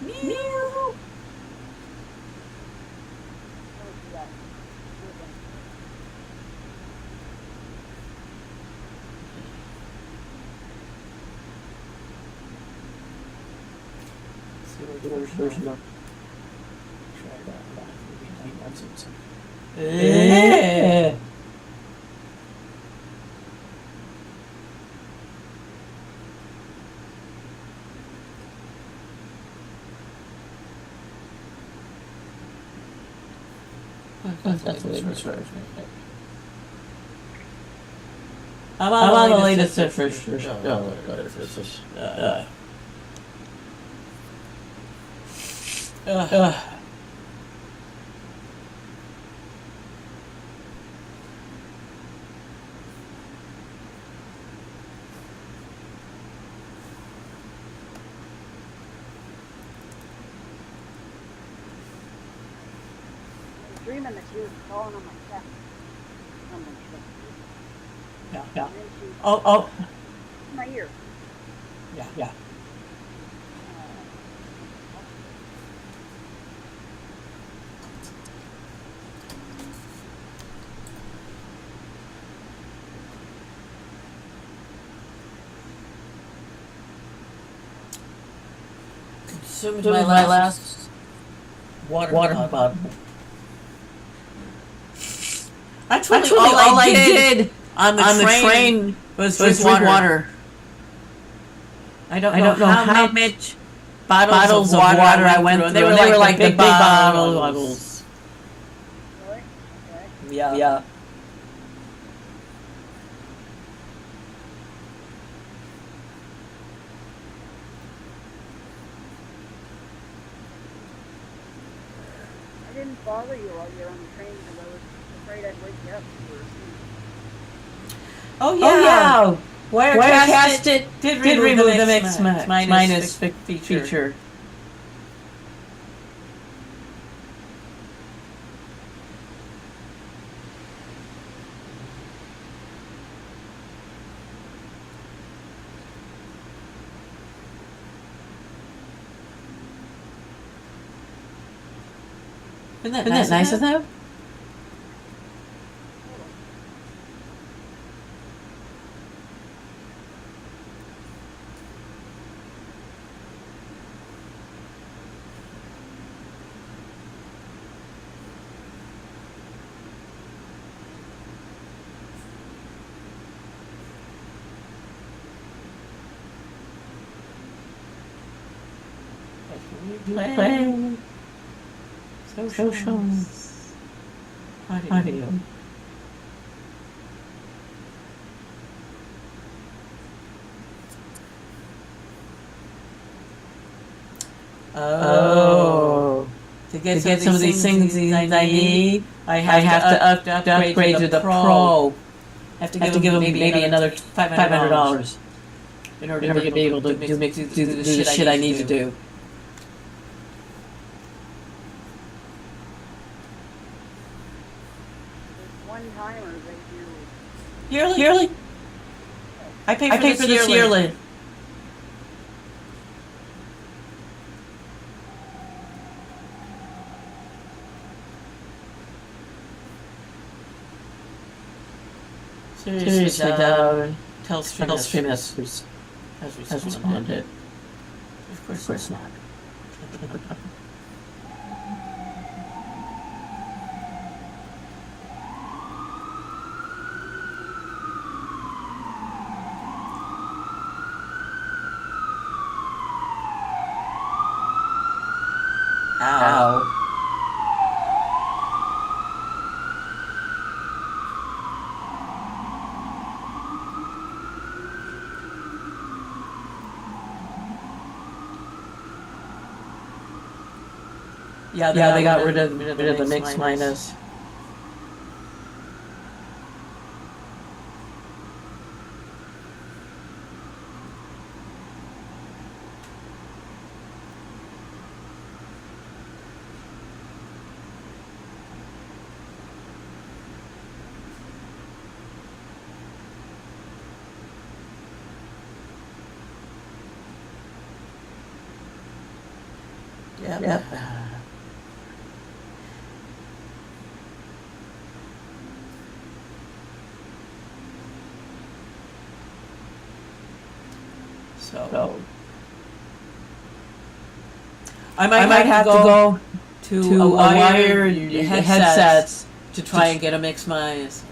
Meow. There's no. Yeah. That's the latest version. I'm on the latest version. Dreaming that she was falling on my chest. Yeah. Oh. My ear. Yeah. Consumed my last water bottle. Actually, all I did on the train was drink water. I don't know how much bottles of water I went through. They were like big bottles. Really? Okay. Yeah. I didn't bother you while you were on the train because I was afraid I'd wake you up if you were asleep. Oh yeah. Wirecast it did remove the mix minus feature. Isn't that nice of them? Play. Social. Audio. Oh. To get some of these things I need, I have to upgrade to the Pro. I have to give them maybe another $500 in order to be able to do the shit I need to do. One timer they do. Yearly? I pay for this yearly. Seriously, though, Telstra has responded. Of course not. Ow. Yeah, they got rid of the mix minus. Yep. So I might have to go to a wire headsets to try and get a mix minus.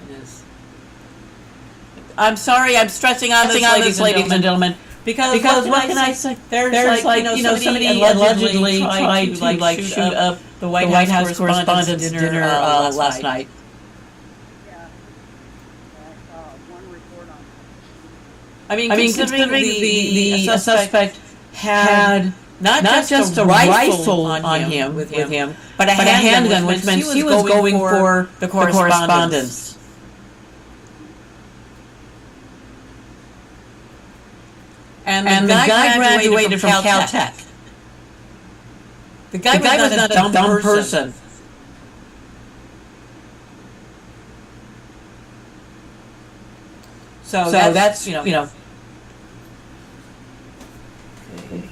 I'm sorry, I'm stressing on this, ladies and gentlemen. Because what can I say? There's like somebody allegedly tried to shoot up the White House correspondents' dinner last night. Yeah. I saw one report on I mean, considering the suspect had not just a rifle on him with him, but a handgun, which meant he was going for the correspondence. And the guy graduated from Caltech. The guy was not a dumb person. So that's you know. Okay.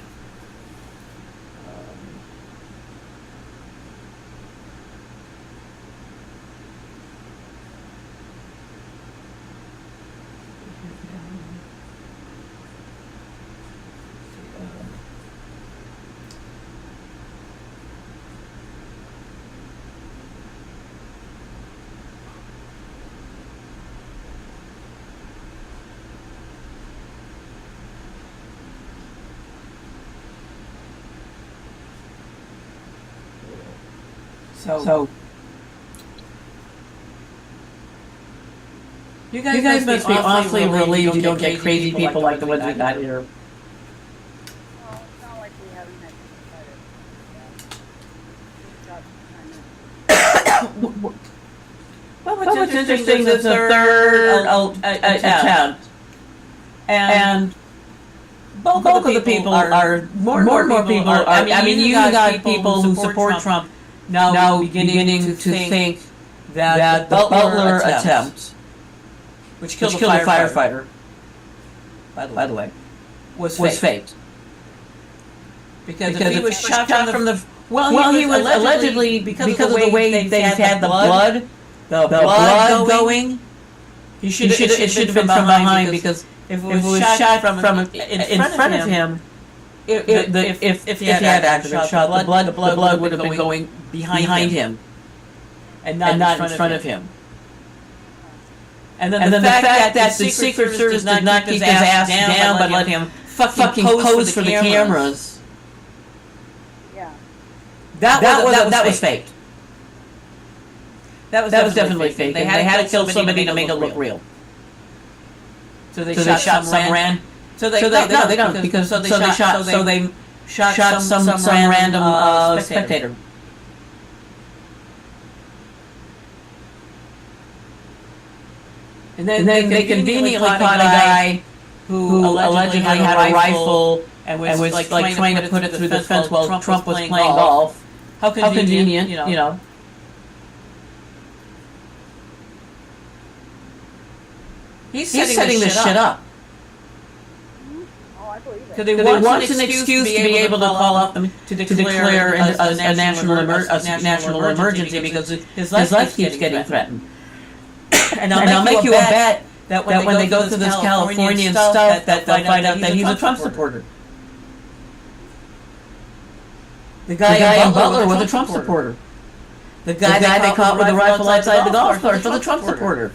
So you guys must be awfully relieved you don't get crazy people like the ones we got here. Well, it's not like we haven't had to try to. Well, what's interesting is the third attempt, and bulk of the people are more people are. I mean, you got people who support Trump now beginning to think that the Butler attempt, which killed a firefighter, by the way, was faked. Because if he was shot from the well, he was allegedly because of the way they had the blood going. It should have been from behind because if it was shot from in front of him, if he had actually been shot, the blood would have been going behind him, and not in front of him. And then the fact that the Secret Service did not keep his ass down, but let him fucking pose for the cameras. Yeah, That was faked. That was definitely fake. They had to kill somebody to make it look real. So they shot some random. So they don't because they shot some random spectator. And then they conveniently caught a guy who allegedly had a rifle and was like trying to put it through the fence while Trump was playing golf. How convenient, you know. He's setting this shit up. Oh, I believe it. Because they want an excuse to be able to call up to declare a national emergency because his life keeps getting threatened. And I'll make you a bet that when they go through this Californian stuff, that they'll find out that he's a Trump supporter. The guy in Butler was a Trump supporter. The guy they caught with a rifle outside the golf course was a Trump supporter.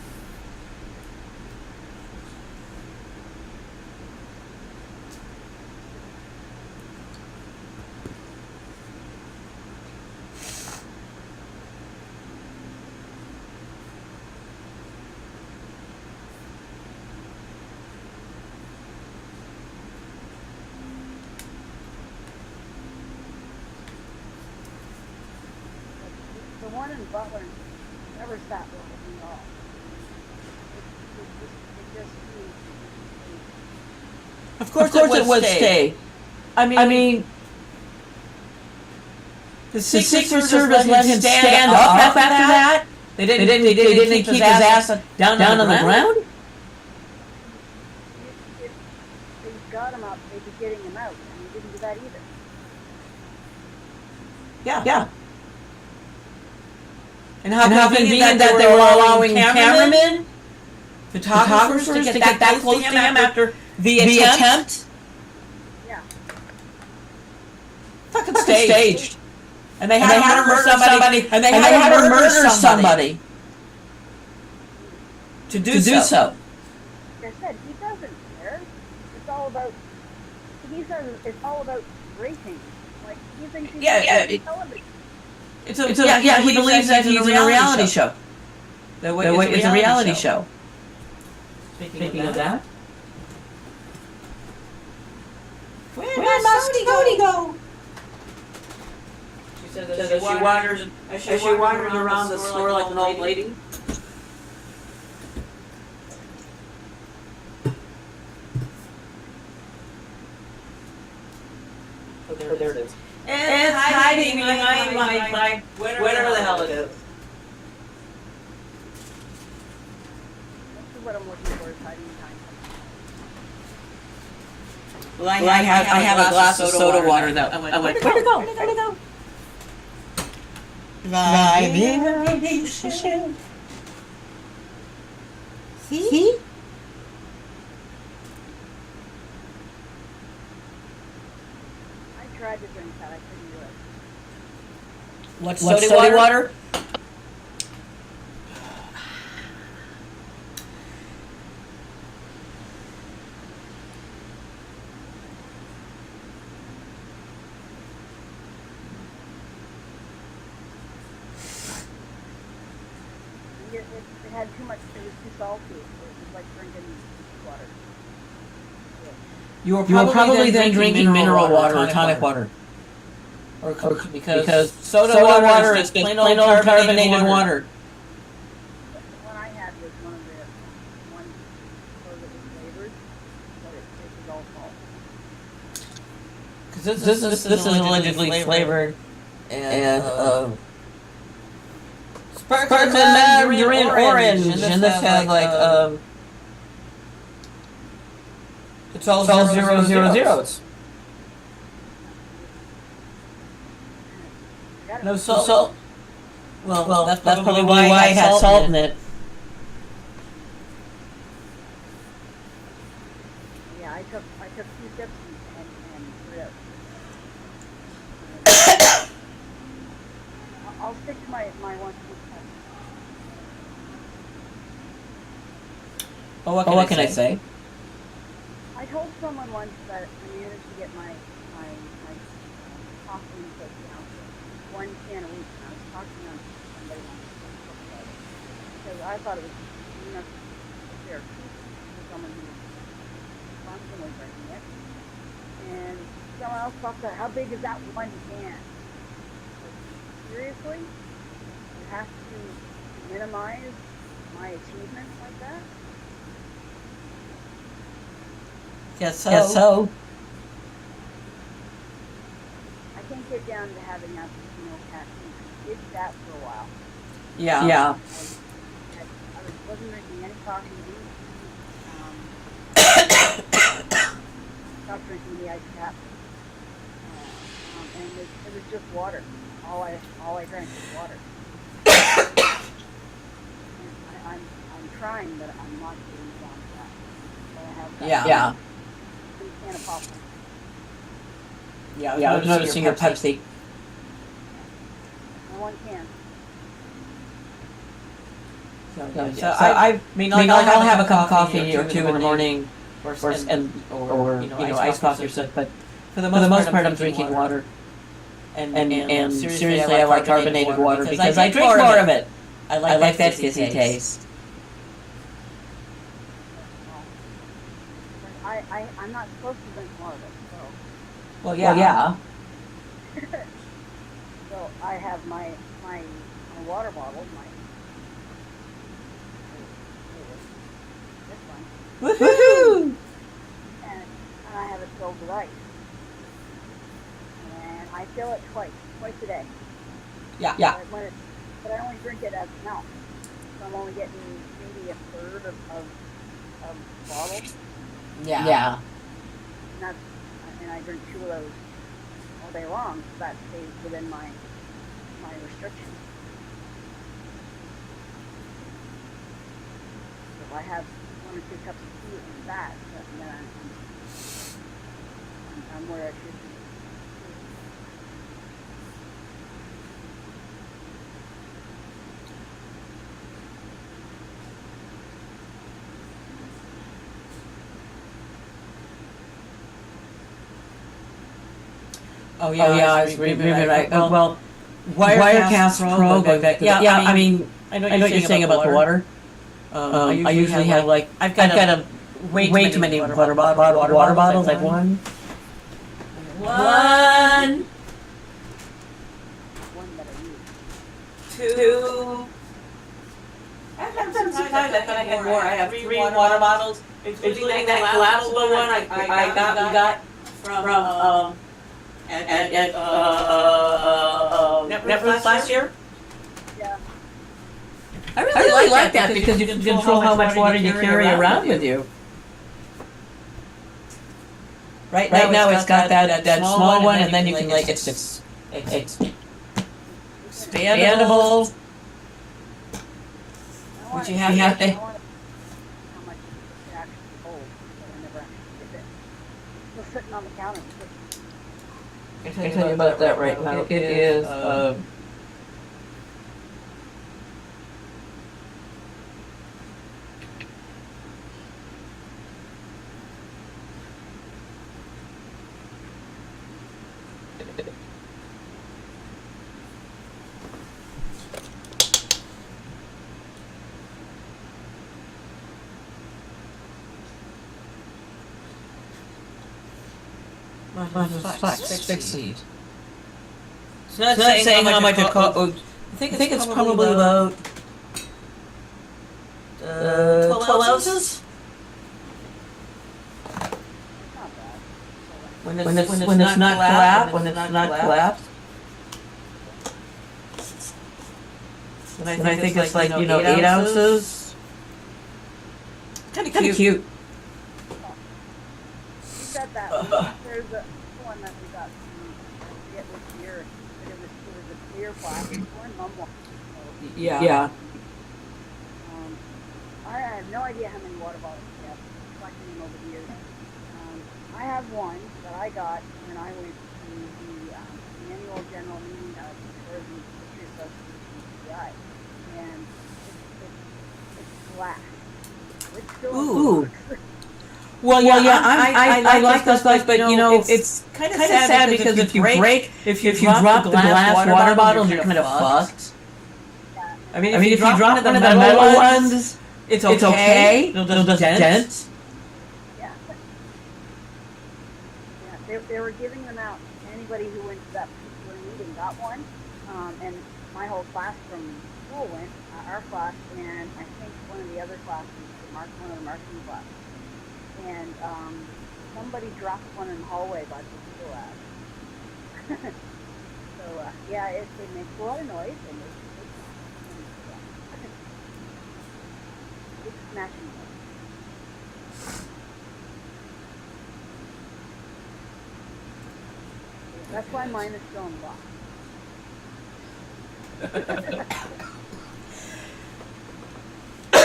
The one in Butler never sat well with me at all. It just Of course it would stay. I mean, the Secret Service let him stand up after that. They didn't keep his ass down on the ground. if they got him up, they'd be getting him out, and they didn't do that either. Yeah. And how convenient that they were allowing cameramen, photographers to get that close to him after the attempt. Yeah. Fucking staged. And they had to murder somebody. And they had to murder somebody to do so. Like I said, he doesn't care. It's all about. He says it's all about ratings. Like he thinks he's on television. He believes that he's in a reality show. It's a reality show. Speaking of that, where did Sody go? She said that she wanders around the store like an old lady. Oh, there it is. It's hiding behind my whatever the hell it is. This is what I'm looking for. Is hiding behind. Well, I have a glass of soda water that I went, where'd it go? Where'd it go? See? I tried to drink that. I couldn't do it. What's soda water? It had too much. It was too salty. It was like drinking water. You were probably then drinking mineral water or tonic water. Or because soda water is plain old carbonated water. The one I had was one of the ones that was flavored, but it was all salt. Because this is allegedly flavored and sparkling mandarin orange, and this has like it's all 000s. No salt. Well, that's probably why it had salt in it. Yeah, I took 2 sips and threw it. I'll stick to my one. Well, what can I say? I told someone once that I managed to get my coffee put down to one can a week. And I was talking to somebody on Facebook about it because I thought it was, you know, a fair treat for someone who was constantly drinking it. And someone else talked about how big is that one can? Like, seriously? You have to minimize my achievements like that? So I can't get down to having absolutely no caffeine. I did that for a while. yeah. I wasn't drinking any coffee, any tea. Stopped drinking the iced cap, and it was just water. All I drank was water. And I'm trying, but I'm not getting down to that. So I have that. Yeah. Big can of popcorn. I was noticing your Pepsi. And one can. So I mean, like, I'll have a cup of coffee or two in the morning, or iced coffee or stuff. But for the most part, I'm drinking water. And seriously, I like carbonated water because I drink more of it. I like that fizzy taste. I'm not supposed to drink more of it, so. Well, yeah. So I have my water bottle, this one, Woohoo! and I have it filled with ice. And I fill it twice a day. Yeah. But I only drink it as milk. So I'm only getting maybe a third of bottle. Yeah. And I drink 2 of those all day long, so that stays within my restrictions. So if I have 1 or 2 cups of tea and that, then I'm where I should be. Oh yeah, I was reading right. Well, Wirecast Pro going back to I mean, I know what you're saying about the water. I usually have like I've got a way too many water bottles. Like one. One that I use. 2. Sometimes I thought I had more. I have 3 water bottles, including that collapsible one I got from at Netflix last year. Yeah. I really like that because you can control how much water you carry around with you. Right now it's got that small one, and then you can like it's expandable. But you have to. How much it actually holds, but I never actually did it. It was sitting on the counter. I can tell you about that right now. It is. Succeed. It's not saying how much it costs. I think it's probably about 12 ounces. Not bad. When it's not collapsed. And I think it's like 8 ounces. Kind of cute. You said that. There's one that we got from, I forget which year, but it was a clear plastic one. Mom wanted to know. Yeah. I have no idea how many water bottles we have, collecting them over the years. I have one that I got when I went to the annual general meeting of the Tourism Industry Association, TCI, and it's glass. It still works. Well, yeah, I like those bus, but you know, it's kind of sad because if you drop the glass water bottles, you're kind of fucked. Yeah, I mean, if you drop one of the metal ones, it's okay. They'll just dent. yeah, yeah. They were giving them out. Anybody who went to that particular meeting got one, and my whole class from school went. Our class and I think one of the other classes, one of the marketing classes, and somebody dropped one in the hallway by the school lab. So yeah, it makes a lot of noise and it's smashing noise. That's why mine is still in the box. The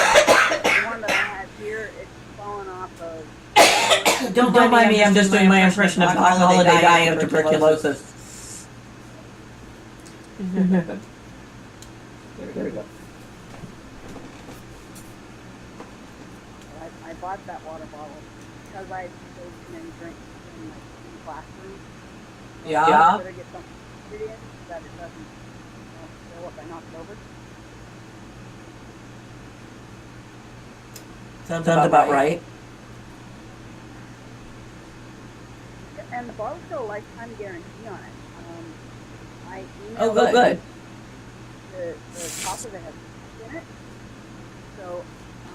one that I have here, it's fallen off of. Don't mind me, I'm just doing my impression of holiday guy of tuberculosis. There we go. I bought that water bottle because I had spilled too many drinks in my classroom. Yeah. I better get something to put it in so that it doesn't fill up. I knock it over. Sounds about right. And the bottle's got a lifetime guarantee on it. I emailed Oh, good. The top of it has in it. So,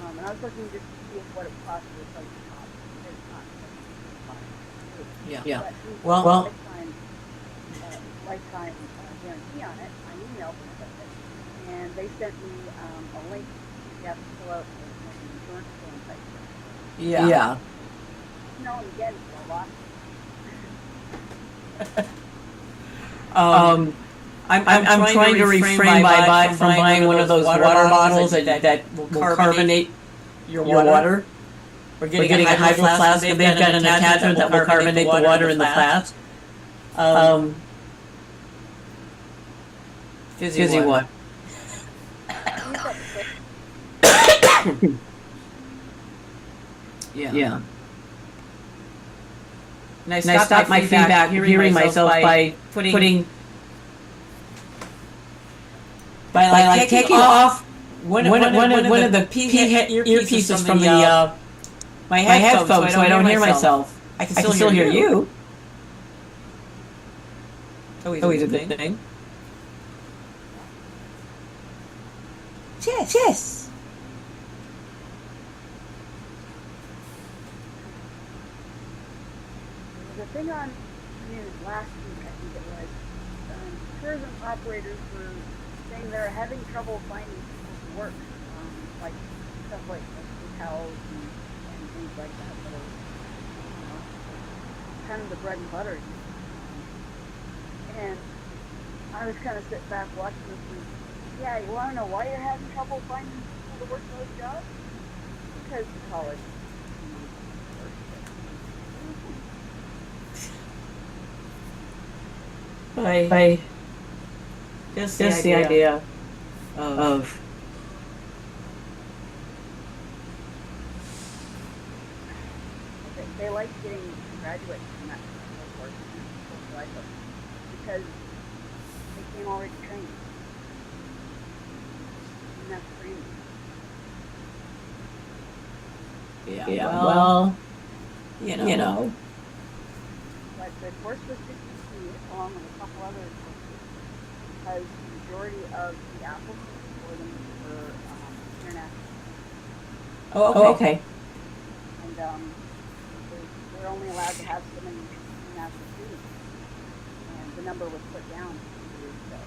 and I was looking just to see what it cost to replace the top. It's not. Yeah. But Well. Lifetime guarantee on it. I emailed them with it, and they sent me a link. You have to fill out an insurance form type thing. Yeah. No, and again, it's a lot. I'm trying to refrain from buying one of those water bottles that will carbonate your water. We're getting a hydro flask, and they've got an attachment that will carbonate the water in the flask. Fizzy what? Yeah. And I stopped my feedback hearing myself by putting by taking off one of the earpieces from the my headphones so I don't hear myself. I can still hear you. Always a good thing. Yes. The thing on news last week, I think it was, tourism operators were saying they're having trouble finding people to work, like stuff like hotels and things like that that are kind of the bread and butter. And I was kind of sitting back watching this and, yeah, you want to know why you're having trouble finding people to work those jobs? Because of college. By just the idea of they like getting graduates from that course because they came already trained. And that's training. Yeah. Well, you know. But the course was 50 along with a couple other courses because the majority of the applicants for them were international. Oh, okay. And we're only allowed to have so many international students, and the number was put down a few years ago.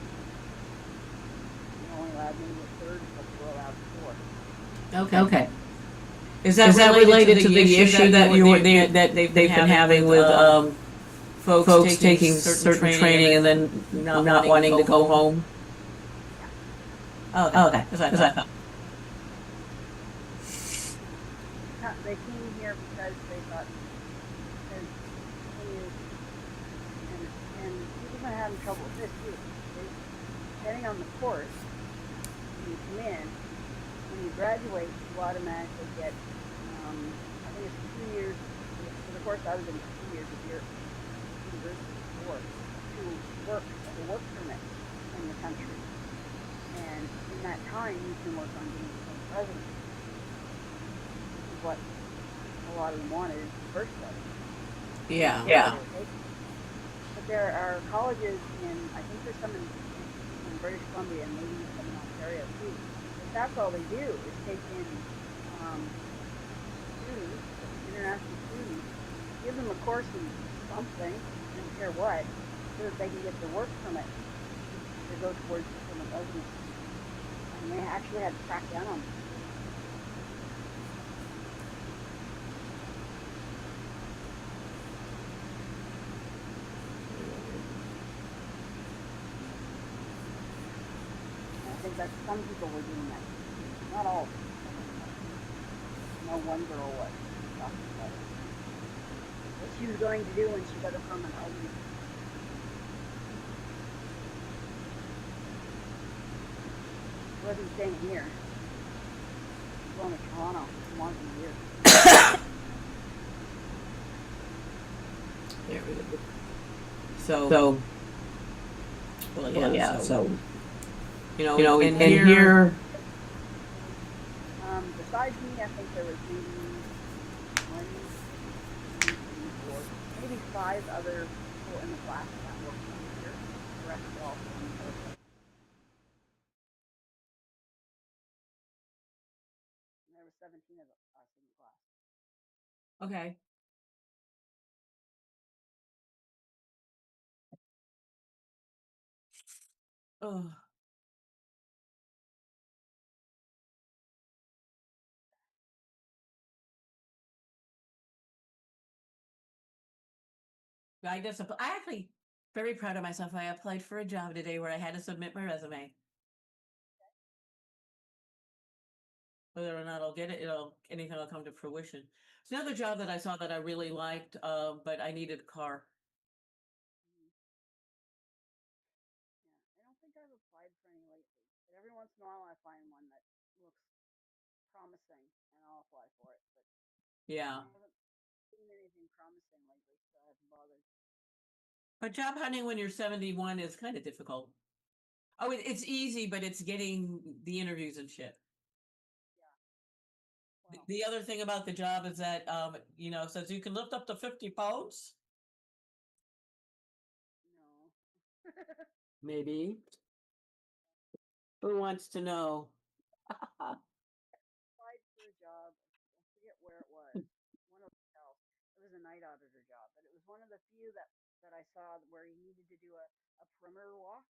We're only allowed maybe a third, but we're allowed 4. Okay. Is that related to the issue that they've been having with folks taking certain training and then not wanting to go home? Oh, okay. Because I thought. They came here because they thought, because and people are having trouble with this too. Depending on the course, when you come in, when you graduate, you automatically get, I think it's 2 years course, I was in 2 years of university before to work as a work permit in the country. And in that time, you can work on getting permanent residency, which is what a lot of them wanted in the first place. Yeah. They were taking. But there are colleges I think there's some in British Columbia and maybe some in Ontario too. But that's all they do is take in students, international students, give them a course in something, I don't care what, so that they can get their work permit to go towards permanent residency. And they actually had to crack down on this. And I think that some people were doing that. Not all. No, one girl was talking about it. What she was going to do when she got a permanent residency. She wasn't staying here. She was going to Toronto for more than a year. There we go. So well, yeah. So and here. Besides me, I think there was maybe one, two, three, four, maybe five other people in the class that worked on here. The rest were all from the course. And there were 17 of us in the class. Okay. Oh. I actually very proud of myself. I applied for a job today where I had to submit my resume. Whether or not I'll get it, anything will come to fruition. It's another job that I saw that I really liked, but I needed a car. Yeah, I don't think I've applied for any lately, but every once in a while I find one that looks promising and I'll apply for it. But Yeah. I haven't seen anything promising lately, so I haven't bothered. But job hunting when you're 71 is kind of difficult. Oh, it's easy, but it's getting the interviews and shit. Yeah. Well, The other thing about the job is that, says you can lift up to 50 pounds. no. Maybe. Who wants to know? Applied for a job. I forget where it was. One of else. It was a night auditor job, but it was one of the few that I saw where you needed to do a perimeter walk.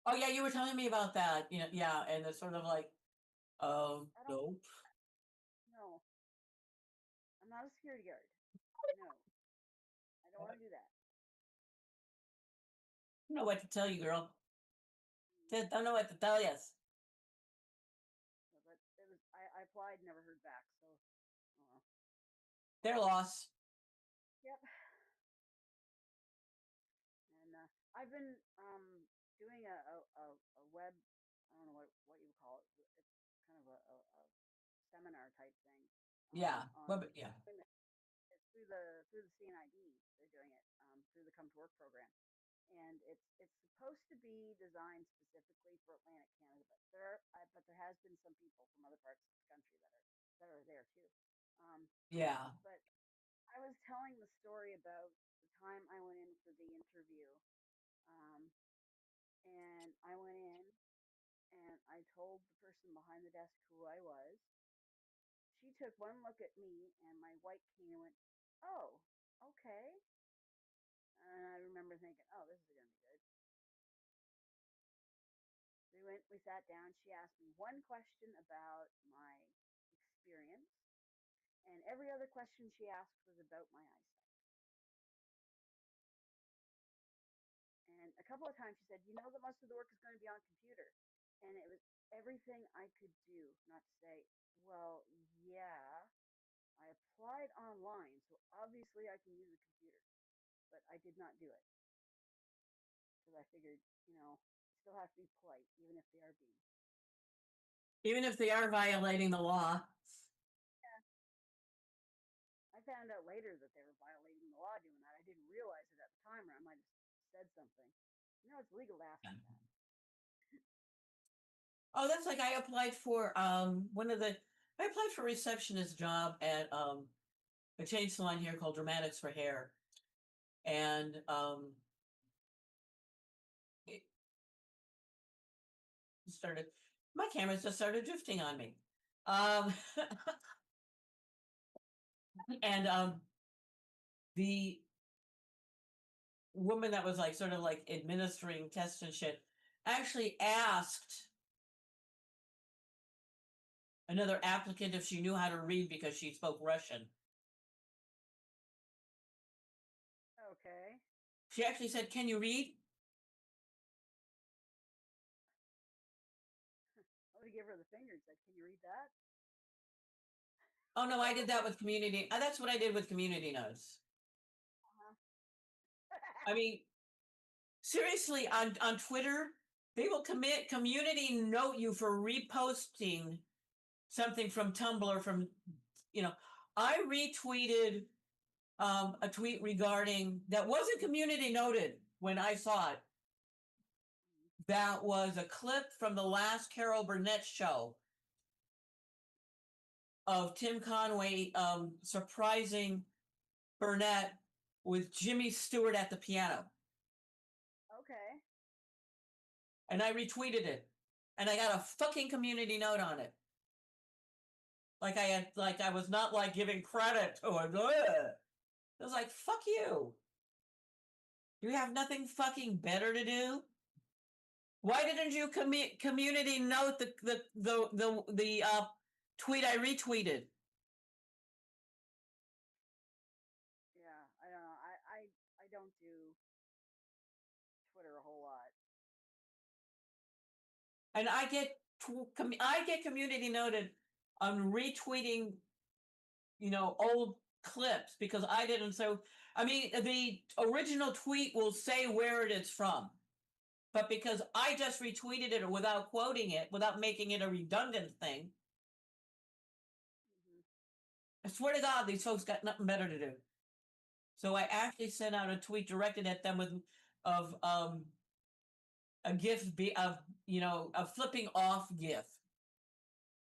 Oh yeah, you were telling me about that. Yeah, and it's sort of like, I don't. nope. No, I'm not a security guard. No, I don't want to do that. I don't know what to tell you, girl. Mm. Don't know what to tell you. So, but it was. I applied, never heard back. So, oh well. Their loss. Yep. And I've been doing a web. I don't know what you would call it. It's kind of a seminar type thing. Yeah. On Well, but yeah. it's through the CNID. They're doing it through the Come to Work program, and it's supposed to be designed specifically for Atlantic Canada, but there has been some people from other parts of the country that are there too. Yeah. But I was telling the story about the time I went in for the interview, um, and I went in and I told the person behind the desk who I was. She took one look at me and my white cane and went, "Oh, okay." And I remember thinking, "Oh, this is going to be good." We sat down. She asked me one question about my experience, and every other question she asked was about my eyesight. And a couple of times she said, "You know that most of the work is going to be on computer." And it was everything I could do not to say, "Well, yeah, I applied online, so obviously I can use a computer." But I did not do it because I figured, you still have to be polite, even if they are being. Even if they are violating the law. Yeah. found out later that they were violating the law doing that. I didn't realize it at the time, or I might have said something. It's legal to ask for that. Oh, that's like I applied for I applied for a receptionist job at a chain salon here called Dramatics for Hair. And it started my cameras just started drifting on me. Um and the woman that was like sort of like administering tests and shit actually asked another applicant if she knew how to read because she spoke Russian. Okay. She actually said, "Can you read?" I would give her the finger and said, "Can you read that?" Oh no, I did that with community. That's what I did with community notes. Uh-huh. I mean, seriously, on Twitter, they will commit community note you for reposting something from Tumblr from, you know, I retweeted a tweet regarding that wasn't community noted when I saw it. That was a clip from the last Carol Burnett show of Tim Conway surprising Burnett with Jimmy Stewart at the piano. Okay. And I retweeted it. And I got a fucking community note on it. Like I was not like giving credit to it. Ugh. I was like, fuck you. You have nothing fucking better to do? Why didn't you community note the tweet I retweeted? Yeah, I don't know. I don't do Twitter a whole lot. And I get community noted on retweeting, old clips because I didn't. So I mean, the original tweet will say where it is from, but because I just retweeted it without quoting it, without making it a redundant thing, Mm-hmm. I swear to God, these folks got nothing better to do. So I actually sent out a tweet directed at them of a GIF of a flipping off GIF.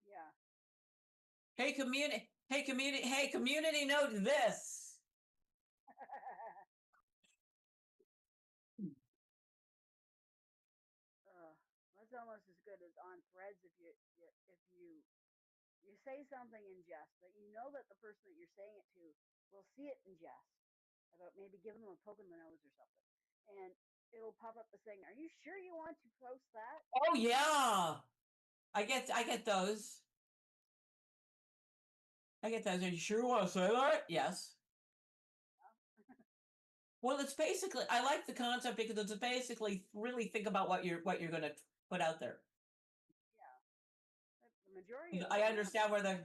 Yeah. Hey community, hey community, note this. That's almost as good as on Threads if you say something in jest, but you know that the person that you're saying it to will see it in jest about maybe giving them a poke in the nose or something, and it'll pop up the thing. Are you sure you want to post that? Oh yeah, I get those. I get those. Are you sure you want to say that? Yes. Well, it's basically I like the concept because it's basically really think about what you're going to put out there. Yeah, the majority of I them aren't. understand where the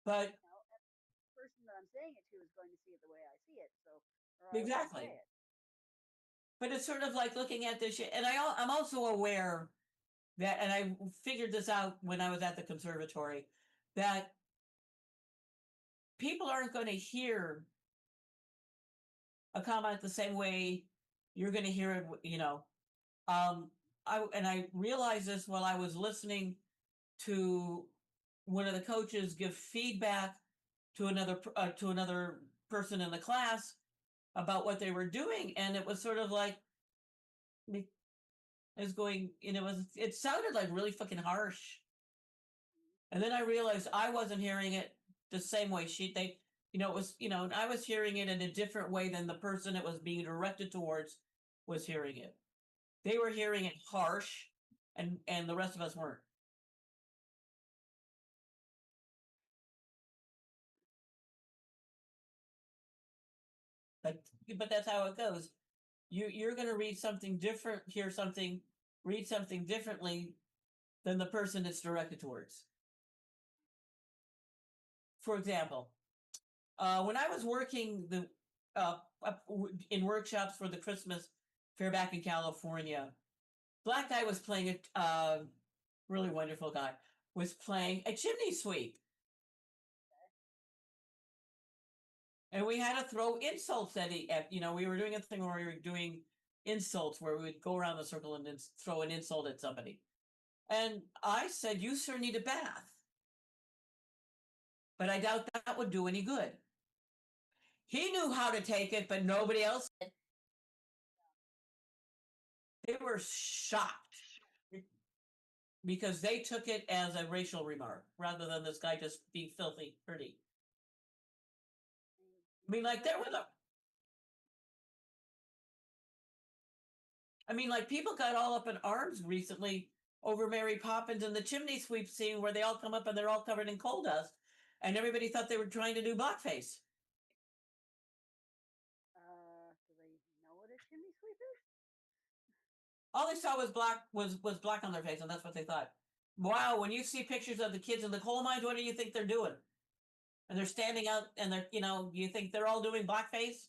but The person that I'm saying it to is going to see it the way I see it, so or I won't say exactly. it. But it's sort of like looking at this shit, and I'm also aware that, and I figured this out when I was at the conservatory, that people aren't going to hear a comment the same way you're going to hear it. I realized this while I was listening to one of the coaches give feedback to another person in the class about what they were doing, and it was sort of like it sounded like really fucking harsh. And then I realized I wasn't hearing it the same way I was hearing it in a different way than the person it was being directed towards was hearing it. They were hearing it harsh, and the rest of us weren't. But that's how it goes. You're going to read something different, read something differently than the person it's directed towards. For example, when I was working in workshops for the Christmas fair back in California, black guy was playing really wonderful guy was playing a chimney sweep. And we had to throw insults at we were doing a thing where we were doing insults where we would go around the circle and then throw an insult at somebody. And I said, "You sir need a bath." But I doubt that would do any good. He knew how to take it, but nobody else did. They were shocked because they took it as a racial remark rather than this guy just being filthy pretty. I mean, like there was people got all up in arms recently over Mary Poppins and the chimney sweep scene where they all come up and they're all covered in coal dust, and everybody thought they were trying to do blackface. Do they know what a chimney sweep is? All they saw was black on their face, and that's what they thought. Wow, when you see pictures of the kids in the coal mines, what do you think they're doing? And they're standing out, and they're you think they're all doing blackface?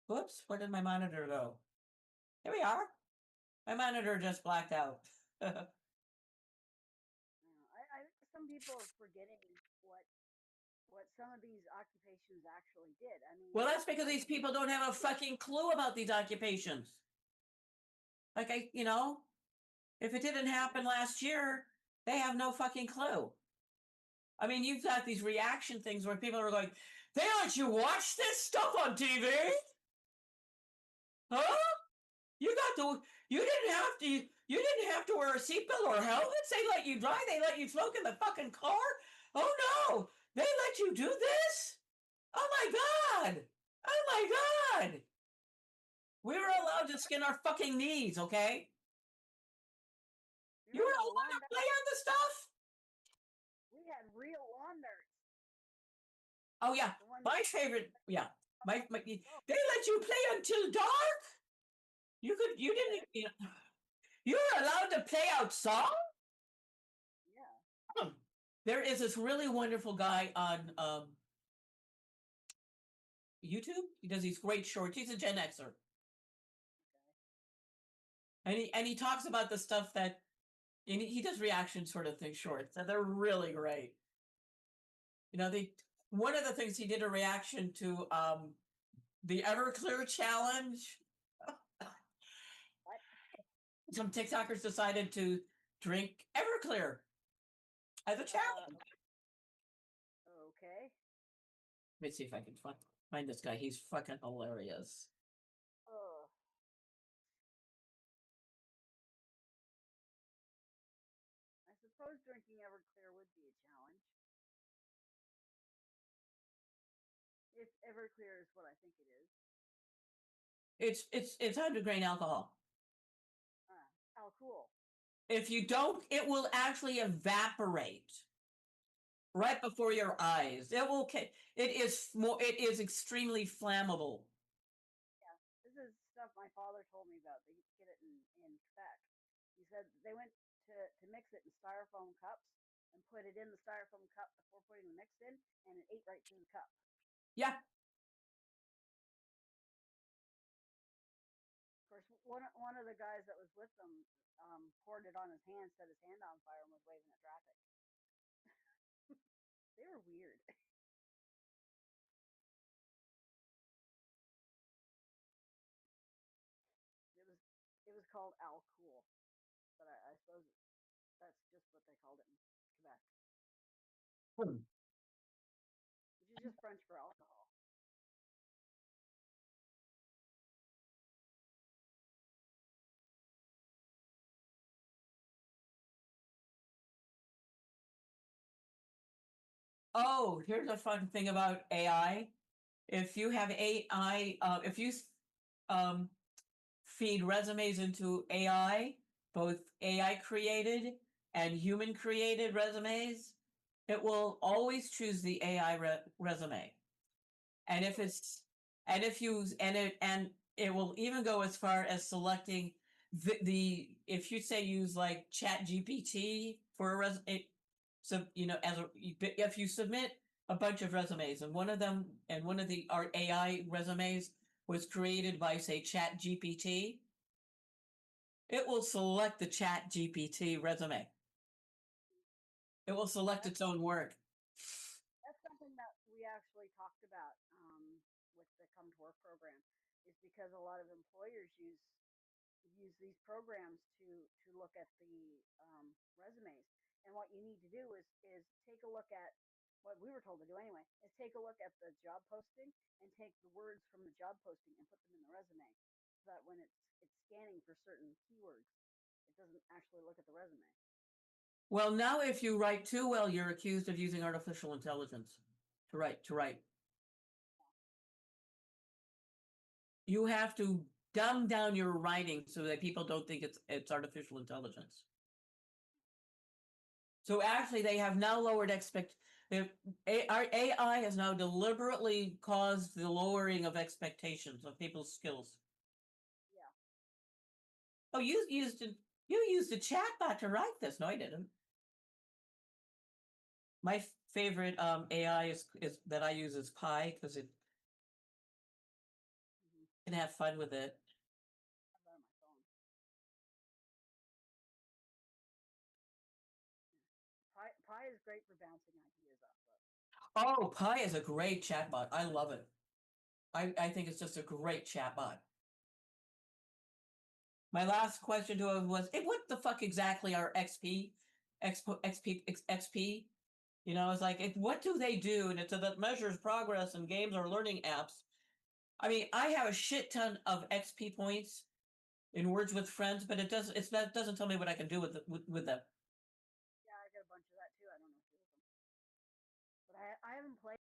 Whoops, where did my monitor go? Here we are. My monitor just blacked out. I think some people are forgetting what some of these occupations actually did. I mean, Well, that's because these people don't have a fucking clue about these occupations. Like if it didn't happen last year, they have no fucking clue. I mean, you've got these reaction things where people are going, "They let you watch this stuff on TV? Huh? You didn't have to wear a seatbelt or helmets. They let you drive. They let you smoke in the fucking car. Oh no, they let you do this? Oh my god! Oh my god! We were allowed to skin our fucking knees, okay? You were allowed to play on the stuff? We had real lawn darts. Oh yeah, my favorite. Yeah, they let you play until dark. You didn't. You were allowed to play outside. Yeah. There is this really wonderful guy on YouTube. He does these great shorts. He's a Gen Xer. Okay. And he talks about the stuff that he does reaction sort of thing shorts, and they're really great. One of the things he did a reaction to the Everclear challenge. What? Some TikTokers decided to drink Everclear as a challenge. Okay. Let me see if I can find this guy. He's fucking hilarious. Oh. I suppose drinking Everclear would be a challenge. If Everclear is what I think it is. It's 100 grain alcohol. How cool. If you don't, it will actually evaporate right before your eyes. It is extremely flammable. Yeah, this is stuff my father told me about. They get it in Quebec. He said they went to mix it in styrofoam cups and put it in the styrofoam cup before putting the mix in, and it ate right through the cup. Yeah. Of course, one of the guys that was with them poured it on his hand, set his hand on fire, and was waving at traffic. They were weird. It was called Alcool, but I suppose that's just what they called it in Quebec, which is just French for alcohol. Oh, here's a fun thing about AI. If you have AI, if you um, feed resumes into AI, both AI created and human created resumes, it will always choose the AI resume. And if it will even go as far as selecting if you say use like Chat GPT for a resume, so if you submit a bunch of resumes and one of our AI resumes was created by say Chat GPT, it will select the Chat GPT resume. It will select its own work. That's something that we actually talked about with the Come to Work program, is because a lot of employers use these programs to look at the resumes. And what you need to do is take a look at what we were told to do anyway, is take a look at the job posting and take the words from the job posting and put them in the resume, so that when it's scanning for certain keywords, it doesn't actually look at the resume. Well, now if you write too well, you're accused of using artificial intelligence to write. You have to dumb down your writing so that people don't think it's artificial intelligence. So actually, they have now lowered our AI has now deliberately caused the lowering of expectations of people's skills. Yeah. Oh, you used a chatbot to write this. No, I didn't. My favorite AI is that I use is Pi, because it Mm-hmm. can have fun with it. I have that on my phone. Yeah. Pi is great for bouncing ideas off of. Oh, Pi is a great chatbot. I love it. I think it's just a great chatbot. My last question to him was, hey, what the fuck exactly are XP? XP? You know, it's like, what do they do? And it's that measures progress in games or learning apps. I mean, I have a shit ton of XP points in Words with Friends, but it doesn't tell me what I can do with them. Yeah, I got a bunch of that too. I don't know what to do with them, but I haven't played.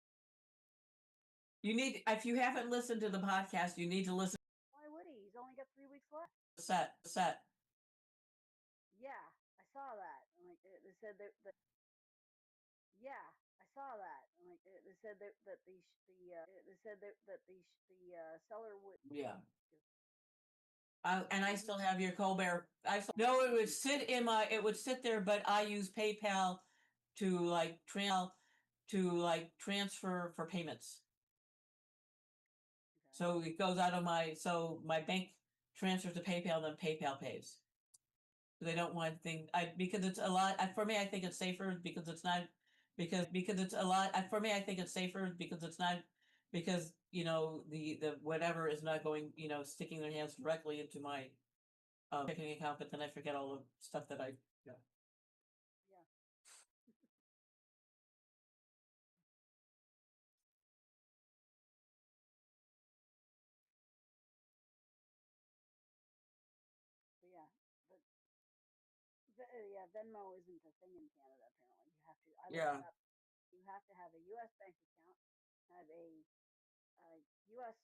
If you haven't listened to the podcast, you need to listen Why would he? He's only got 3 weeks left. to the set. Yeah, I saw that. I'm like, they said that. Yeah, I saw that. I'm like, they said that they said that the seller would. Yeah. And I still have your Colbert. No, it would sit there, but I use PayPal to transfer for payments. Okay. So it goes out of my bank transfers to PayPal, then PayPal pays. They don't want because it's a lot. For me, I think it's safer because it's not because it's a lot. For me, I think it's safer because it's not because the whatever is not going sticking their hands directly into my checking account, but then I forget all the stuff that I. Yeah. Yeah. But yeah, but yeah, Venmo isn't a thing in Canada. Apparently, you have to. I looked it Yeah. up. You have to have a U.S. bank account, have a U.S.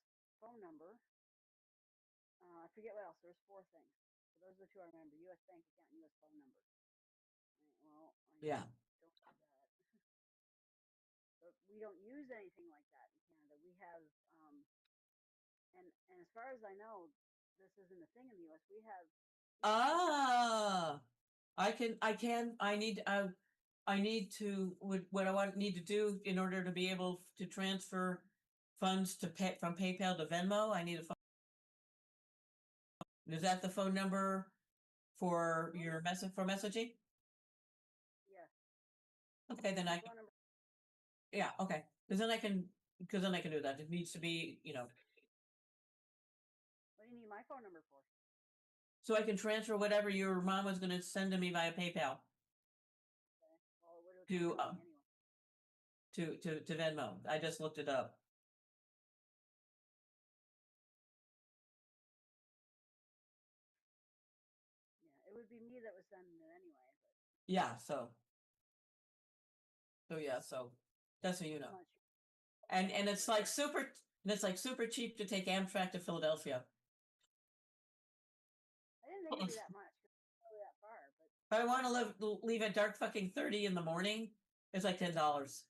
phone number. I forget what else. There's 4 things. But those are the two I remember: U.S. bank account and U.S. phone number. Well, I Yeah. don't have that. But we don't use anything like that in Canada. We have, and as far as I know, this isn't a thing in the U.S. We have. Ah, I need to, what I need to do in order to be able to transfer funds from PayPal to Venmo. Is that the phone number for your messaging? Yes. Okay, then The phone number. yeah, okay. Because then I can do that. It needs to be, What do you need my phone number for? so I can transfer whatever your mom was going to send to me via PayPal Okay. Well, it would have to, come to me anyway. to Venmo. I just looked it up. Yeah, it would be me that was sending it anyway. But Yeah, so that's what you I'm know. not sure. And it's like super cheap to take Amtrak to Philadelphia. I didn't think it'd be that much. 'Cause it's not really that far, but If I want to leave at dark fucking 30 in the morning, it's like $10.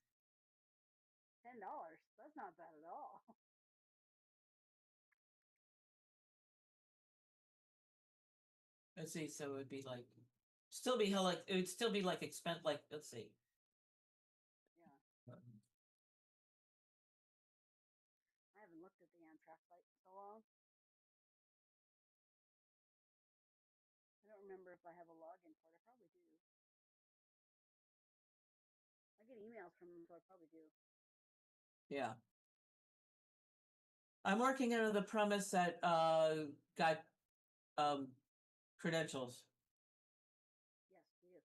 $10. That's not bad at all. Let's see, so it would be like it would still be like expense like let's see. Yeah, I haven't looked at the Amtrak site in so long. I don't remember if I have a login for it. I probably do. emails from them, so I probably do. Yeah. I'm working under the premise that got credentials. Yes, we do.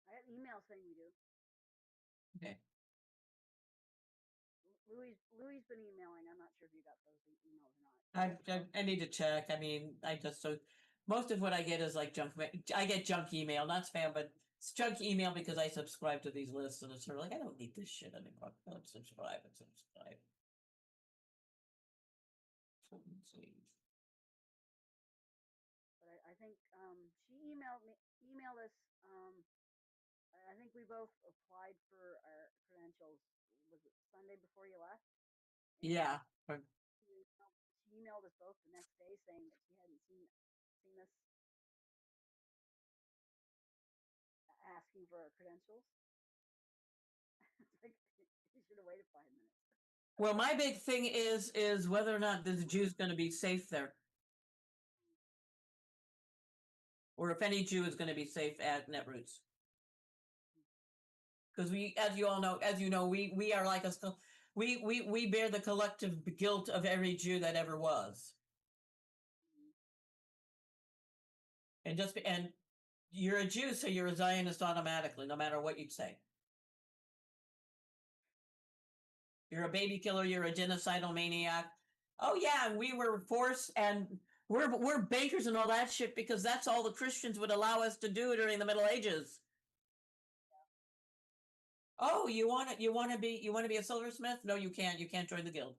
I got an email saying we do. Okay. Louis been emailing. I'm not sure if you got those emails or not. I need to check. I mean, I just so most of what I get is like junk. I get junk email, not spam, but it's junk email because I subscribe to these lists, and it's sort of like I don't need this shit anymore. I'll subscribe and subscribe. Let's see. But I think she emailed us. I think we both applied for our credentials. Was it Sunday before you left? And Yeah. she emailed us both the next day saying that she hadn't seen us asking for our credentials. It's like you should have waited 5 minutes. Well, my big thing is whether or not this Jew's going to be safe there, or if any Jew is going to be safe at Netroots. Because we, as you all know, as you know, we are like we bear the collective guilt of every Jew that ever was. And you're a Jew, so you're a Zionist automatically, no matter what you'd say. You're a baby killer, you're a genocidal maniac. Oh yeah, and we were forced, and we're bakers and all that shit because that's all the Christians would allow us to do during the Middle Ages. Oh, you want to be a silversmith? No, you can't. You can't join the guild.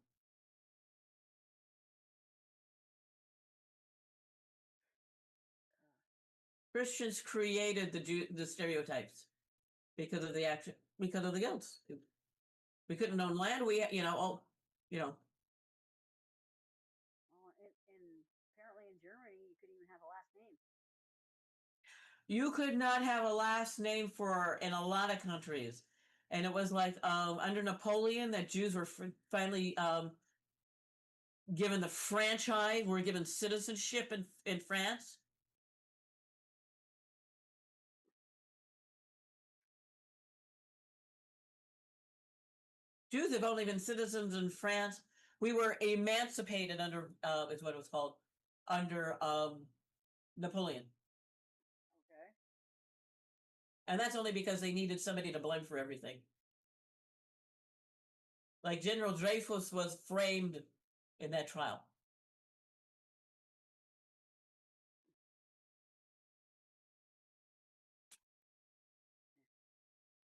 Christians created the stereotypes because of the guilds. We couldn't own land. Well, apparently in Germany you could even have a last name. You could not have a last name in a lot of countries, and it was like under Napoleon that Jews were finally given the franchise, were given citizenship in France. Jews have only been citizens in France. We were emancipated under is what it was called under Napoleon. Okay. And that's only because they needed somebody to blame for everything. Like General Dreyfus was framed in that trial.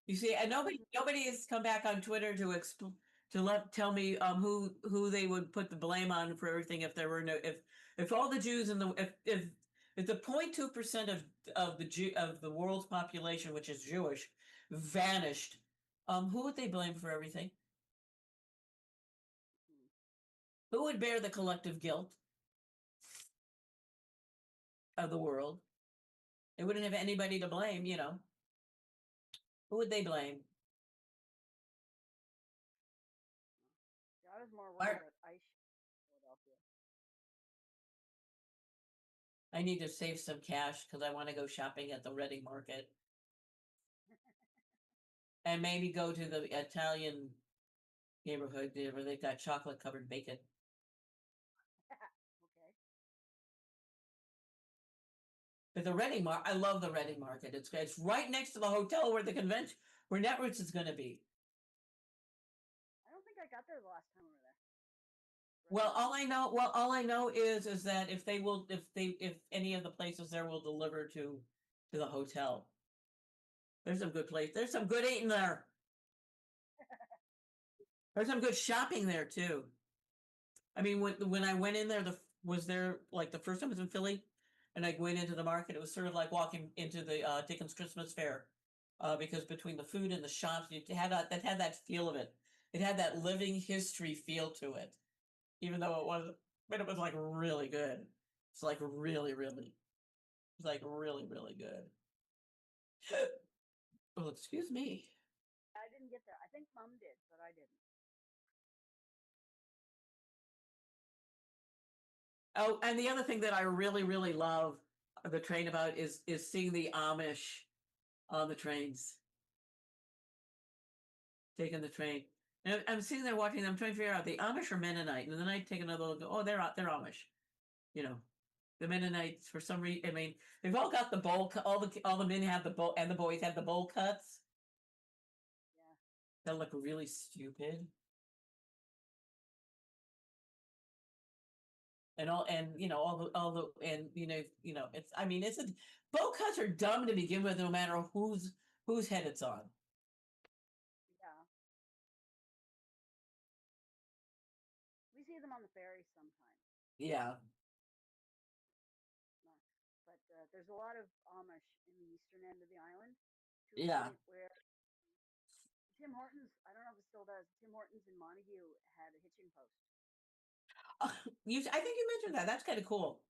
You see, and nobody has come back on Twitter to tell me who they would put the blame on for everything if there were no if all the Jews in the if the 0.2% of the world's population, which is Jewish, vanished, who would they blame for everything? Who would bear the collective guilt of the world? They wouldn't have anybody to blame, Who would they blame? Yeah, I was more worried about Aish Philadelphia. I need to save some cash because I want to go shopping at the Reading Market. And maybe go to the Italian neighborhood where they've got chocolate covered bacon. Okay. But the Reading Market, I love the Reading Market. It's right next to the hotel where where Netroots is going to be. I don't think I got there the last time we were there. Well, all I know is that if any of the places there will deliver to the hotel. There's some good place. There's some good eating there. There's some good shopping there too. I mean, when I went in there, was there like the first time I was in Philly, and I went into the market. It was sort of like walking into the Dickens Christmas Fair, because between the food and the shops, it had that feel of it. It had that living history feel to it, even though it was like really good. It's like it's like really, really good. Well, excuse me. I didn't get there. I think Mom did, but I didn't. Oh, and the other thing that I really, really love the train about is seeing the Amish on the trains. taking the train. And I'm sitting there watching them, trying to figure out the Amish or Mennonite, and then I take another look. Oh, they're Amish. You know, the Mennonites for some reason. I mean, they've all got the bowl. All the men have the bowl, and the boys have the bowl cuts. Yeah. That look really stupid. And it's, I mean, bowl cuts are dumb to begin with, no matter whose head it's on. Yeah. We see them on the ferry sometimes. Yeah. But there's a lot of Amish in the eastern end of the island, to a Yeah. point where Tim Hortons, I don't know if it still does, Tim Hortons in Montague had a hitching post. I think you mentioned that. That's kind of cool.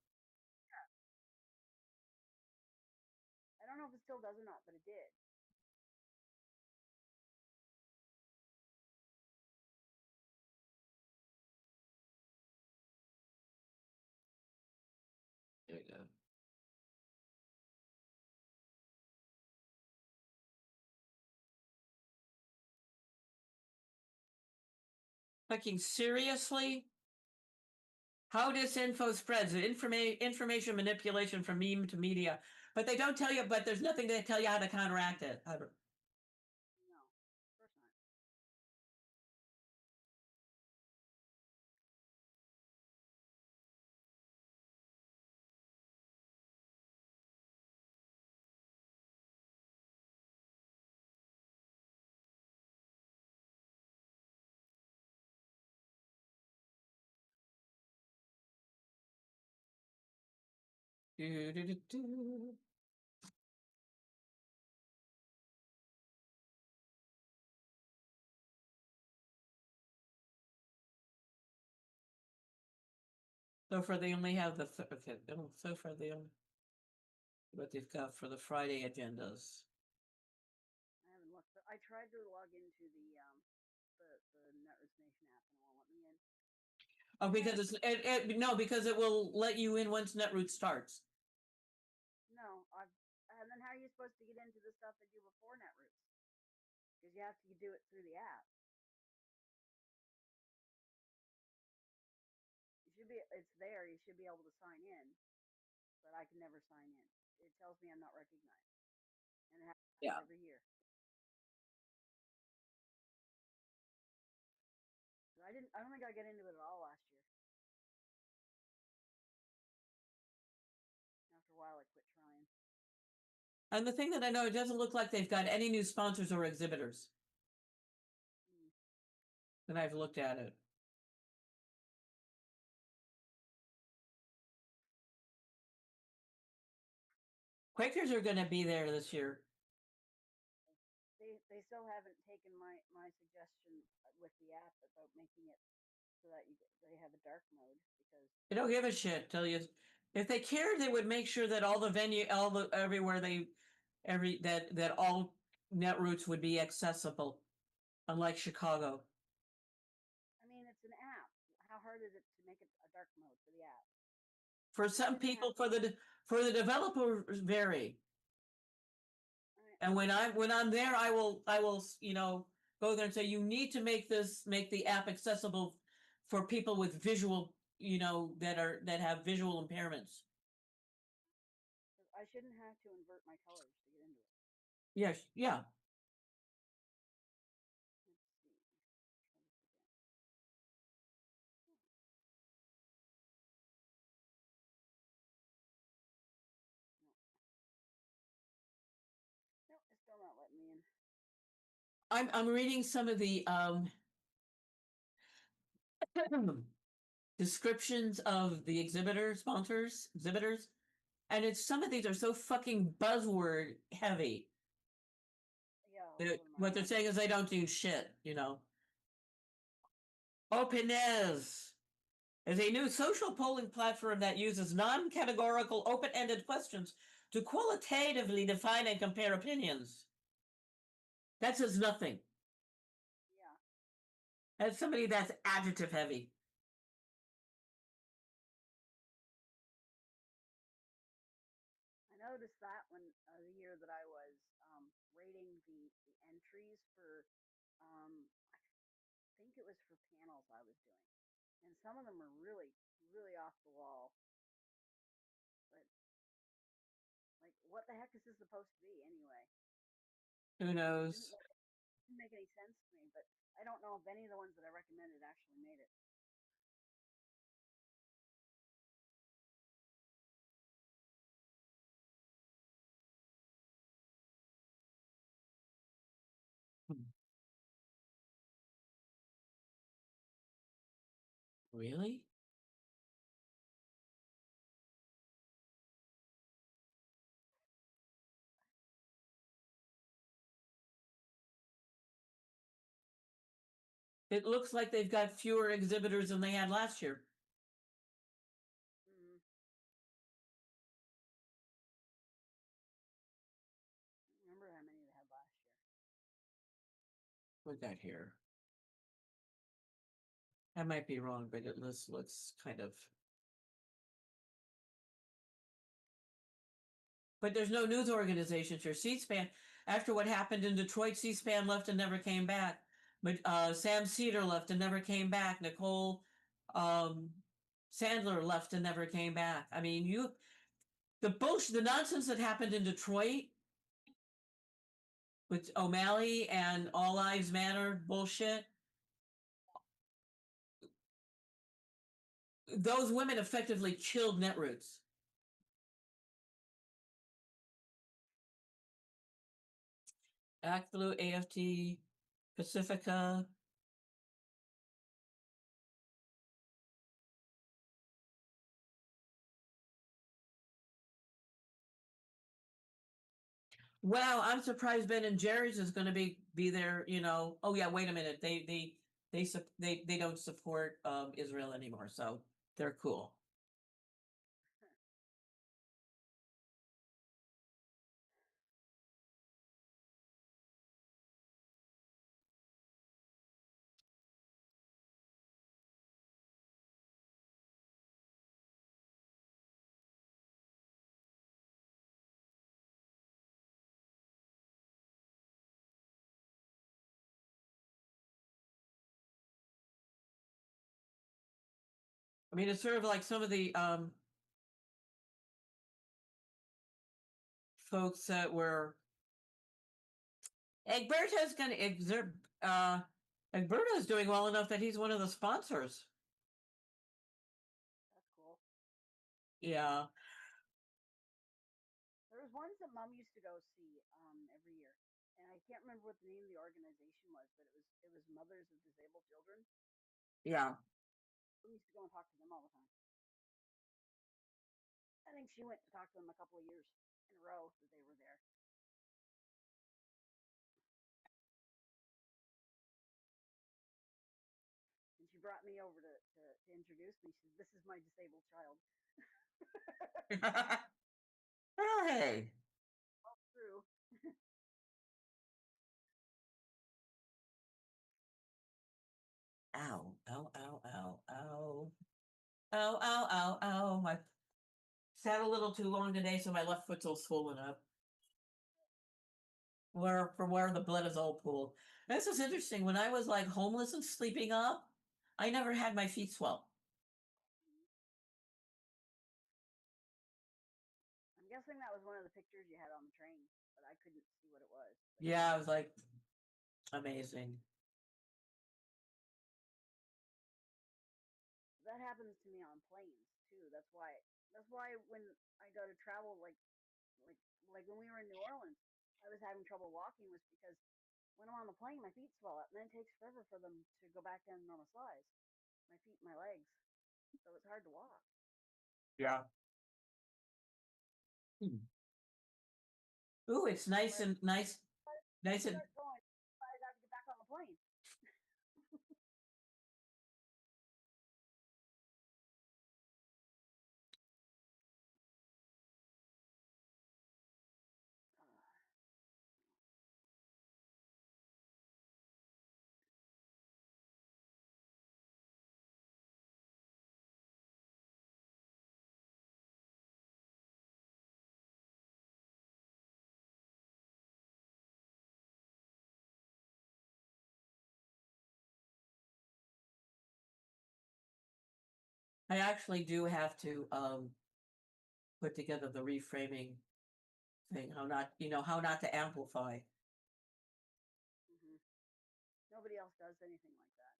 I don't know if it still does or not, but it did. There you go. Fucking seriously? How disinfo spreads, information manipulation from meme to media. But they don't tell you, but there's nothing to tell you how to counteract it. No, of course not. Do, do, do, do. So far, they only have okay. So far, they only what they've got for the Friday agendas. I haven't looked, but I tried to log into the Netroots Nation app and it won't let me in. Oh, because no, because it will let you in once Netroots starts. No, and then how are you supposed to get into the stuff they do before Netroots? Because you have to do it through the app. It's there. You should be able to sign in, but I can never sign in. It tells me I'm not recognized, and it happens Yeah. every year. I don't think I got into it at all last year. After a while, I quit trying. And the thing that I know, it doesn't look like they've got any new sponsors or exhibitors. And I've looked at it. Quakers are going to be there this year. They still haven't taken my suggestion with the app about making it so that they have a dark mode, because They don't give a shit. Tell you, if they cared, they would make sure that everywhere that all Netroots would be accessible, unlike Chicago. I mean, it's an app. How hard is it to make it a dark mode for the app? For some people, for the developers vary. And when I'm there, I will go there and say, you need to make the app accessible for people with visual, that have visual impairments. I shouldn't have to invert my colors to get into it. Yes, yeah. Let's see. Try this again. No. No, it's still not letting me in. I'm reading some of the descriptions of the exhibitors, and some of these are so fucking buzzword heavy. Yeah, What they're saying is they don't do shit, Openness is a new social polling platform that uses non-categorical, open-ended questions to qualitatively define and compare opinions. That says nothing. Yeah. As somebody that's adjective heavy. I noticed that when the year that I was rating the entries for I think it was for panels I was doing, and some of them are really, really off the wall. But like, what the heck is this supposed to be anyway? Who It didn't, knows? didn't make any sense to me. But I don't know if any of the ones that I recommended actually made it. Hmm. Really? It looks like they've got fewer exhibitors than they had last year. Mm, I don't remember how many they had last year. What got here? I might be wrong, but it looks kind of. But there's no news organizations here. C-SPAN, after what happened in Detroit, C-SPAN left and never came back. But Sam Cedar left and never came back. Nicole um, Sandler left and never came back. I mean, the bullshit, the nonsense that happened in Detroit with O'Malley and All Lives Matter bullshit. Those women effectively killed Netroots. Act Blue, AFT, Pacifica. Wow, I'm surprised Ben and Jerry's is going to be there. You know. Oh yeah, wait a minute. They don't support Israel anymore, so they're cool. I mean, it's sort of like some of the folks that were Egberto's going to exert. Egberto's doing well enough that he's one of the sponsors. That's cool. Yeah. There was ones that Mom used to go see every year, and I can't remember what the name of the organization was, but it was Mothers of Disabled Children. Yeah. We used to go and talk to them all the time. I think she went to talk to them a couple of years in a row that they were there. And she brought me over to introduce me. She said, "This is my disabled child." Hey. True. Ow, ow, ow, ow, ow. Ow, ow, ow, ow. My sat a little too long today, so my left foot's all swollen up. Where the blood is all pooled. This is interesting. When I was like homeless and sleeping up, I never had my feet swell. I'm guessing that was one of the pictures you had on the train, but I couldn't see what it was. But Yeah, I was like amazing. that happens to me on planes too. That's why when I go to travel, like when we were in New Orleans, I was having trouble walking was because when I'm on the plane, my feet swell up, and then it takes forever for them to go back down to normal size. My feet, my legs, so it's hard to walk. Yeah. Hmm. Ooh, it's nice But and nice, I nice and start going, I have to get back on the plane. Uh, I actually do have to put together the reframing thing, how not, how not to amplify. Hmm. Nobody else does anything like that.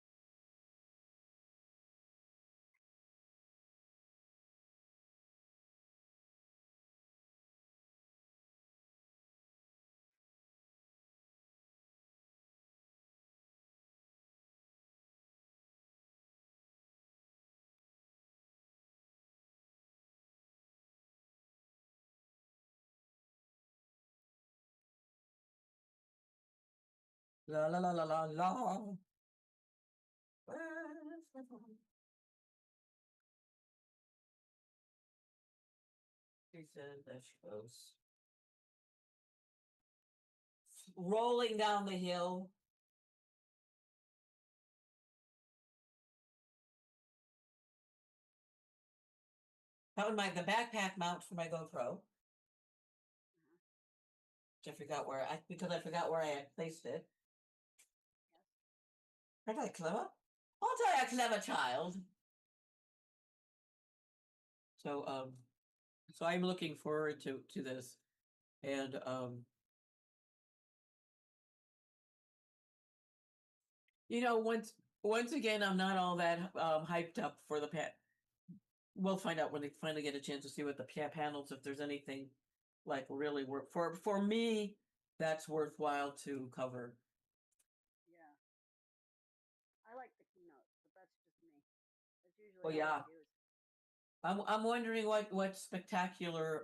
La la la la la la. Where's my phone? She said that she goes rolling down the hill. That was the backpack mount for my GoPro. Uh-huh. Which I forgot because I forgot where I had placed it. Yes. Aren't I clever? Aren't I a clever child? So so I'm looking forward to this. And once again I'm not all that hyped up for the pet. We'll find out when they finally get a chance to see what the panels, if there's anything like really work for me that's worthwhile to cover. Yeah. I like the keynotes, but that's just me. That's usually Well, all I yeah, do is I'm wondering what spectacular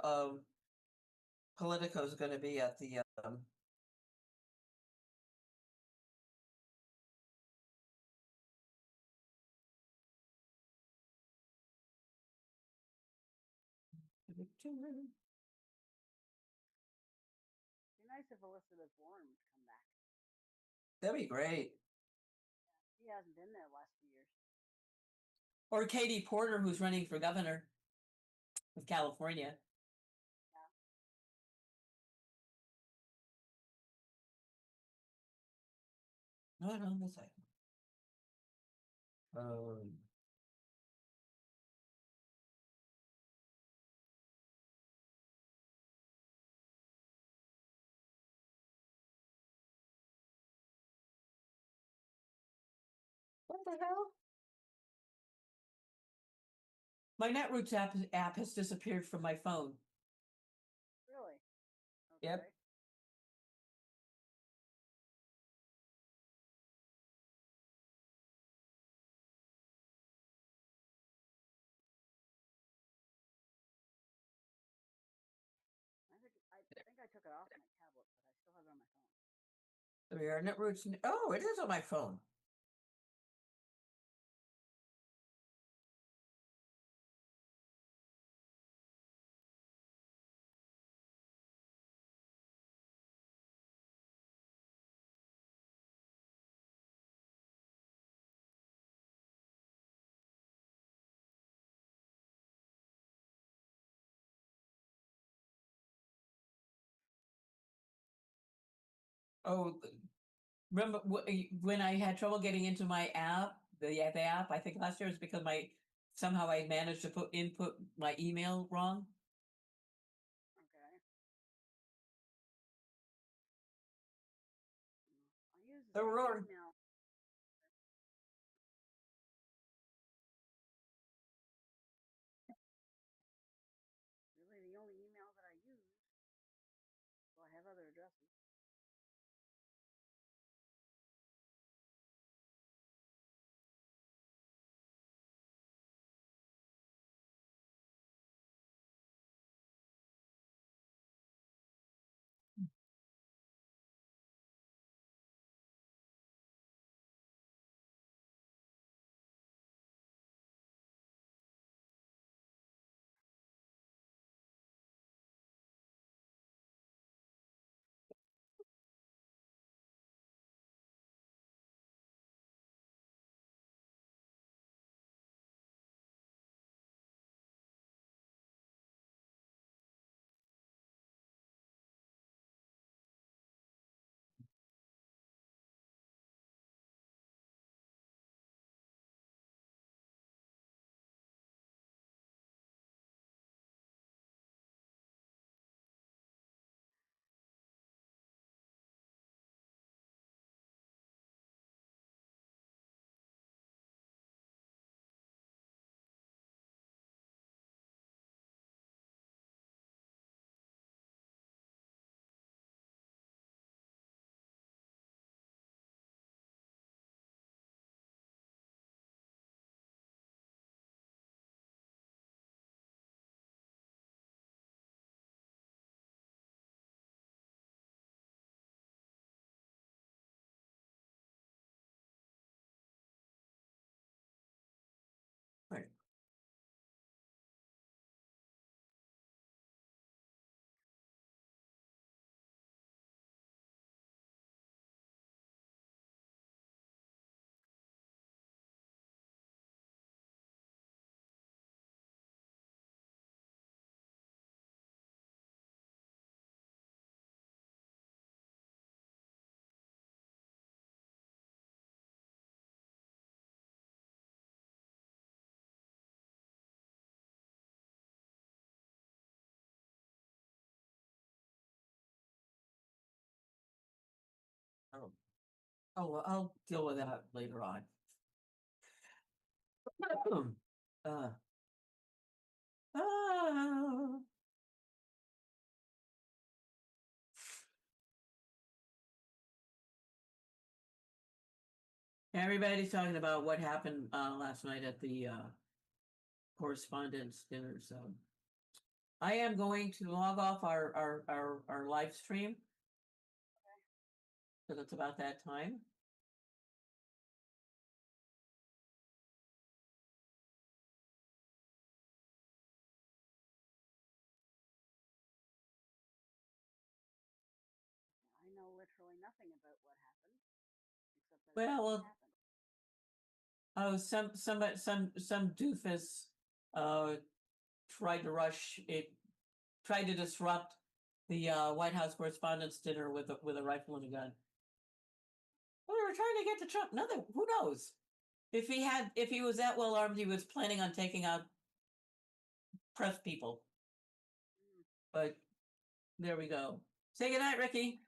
Politico is going to be at the be nice if Elizabeth Warren would come back. that'd be great. She hasn't been there the last few years. Or Katie Porter, who's running for governor of California. Yeah. No, no, this side. Um, what the hell? My Netroots app has disappeared from my phone. Really? Yep. Okay. I think I took it off my tablet, but I still have it on my phone. There we are. Netroots. Oh, it is on my phone. Oh, remember when I had trouble getting into my app, the app? I think last year was because somehow I managed to input my email wrong. Okay. I use the The same roar. email. Really, the only email that I use. Well, I have other addresses. Oh, well, I'll deal with that later on. Uh, ah. Everybody's talking about what happened last night at the correspondence dinner, so I am going to log off our live stream. Because it's about that time. I know literally nothing about what happened, except that it Well, happened. oh, some doofus tried to rush it, tried to disrupt the White House Correspondents' Dinner with a rifle and a gun. Well, we were trying to get to Trump. Nothing. Who knows? If he was that well armed, he was planning on taking out press people. Mm. But there we go. Say goodnight, Ricky.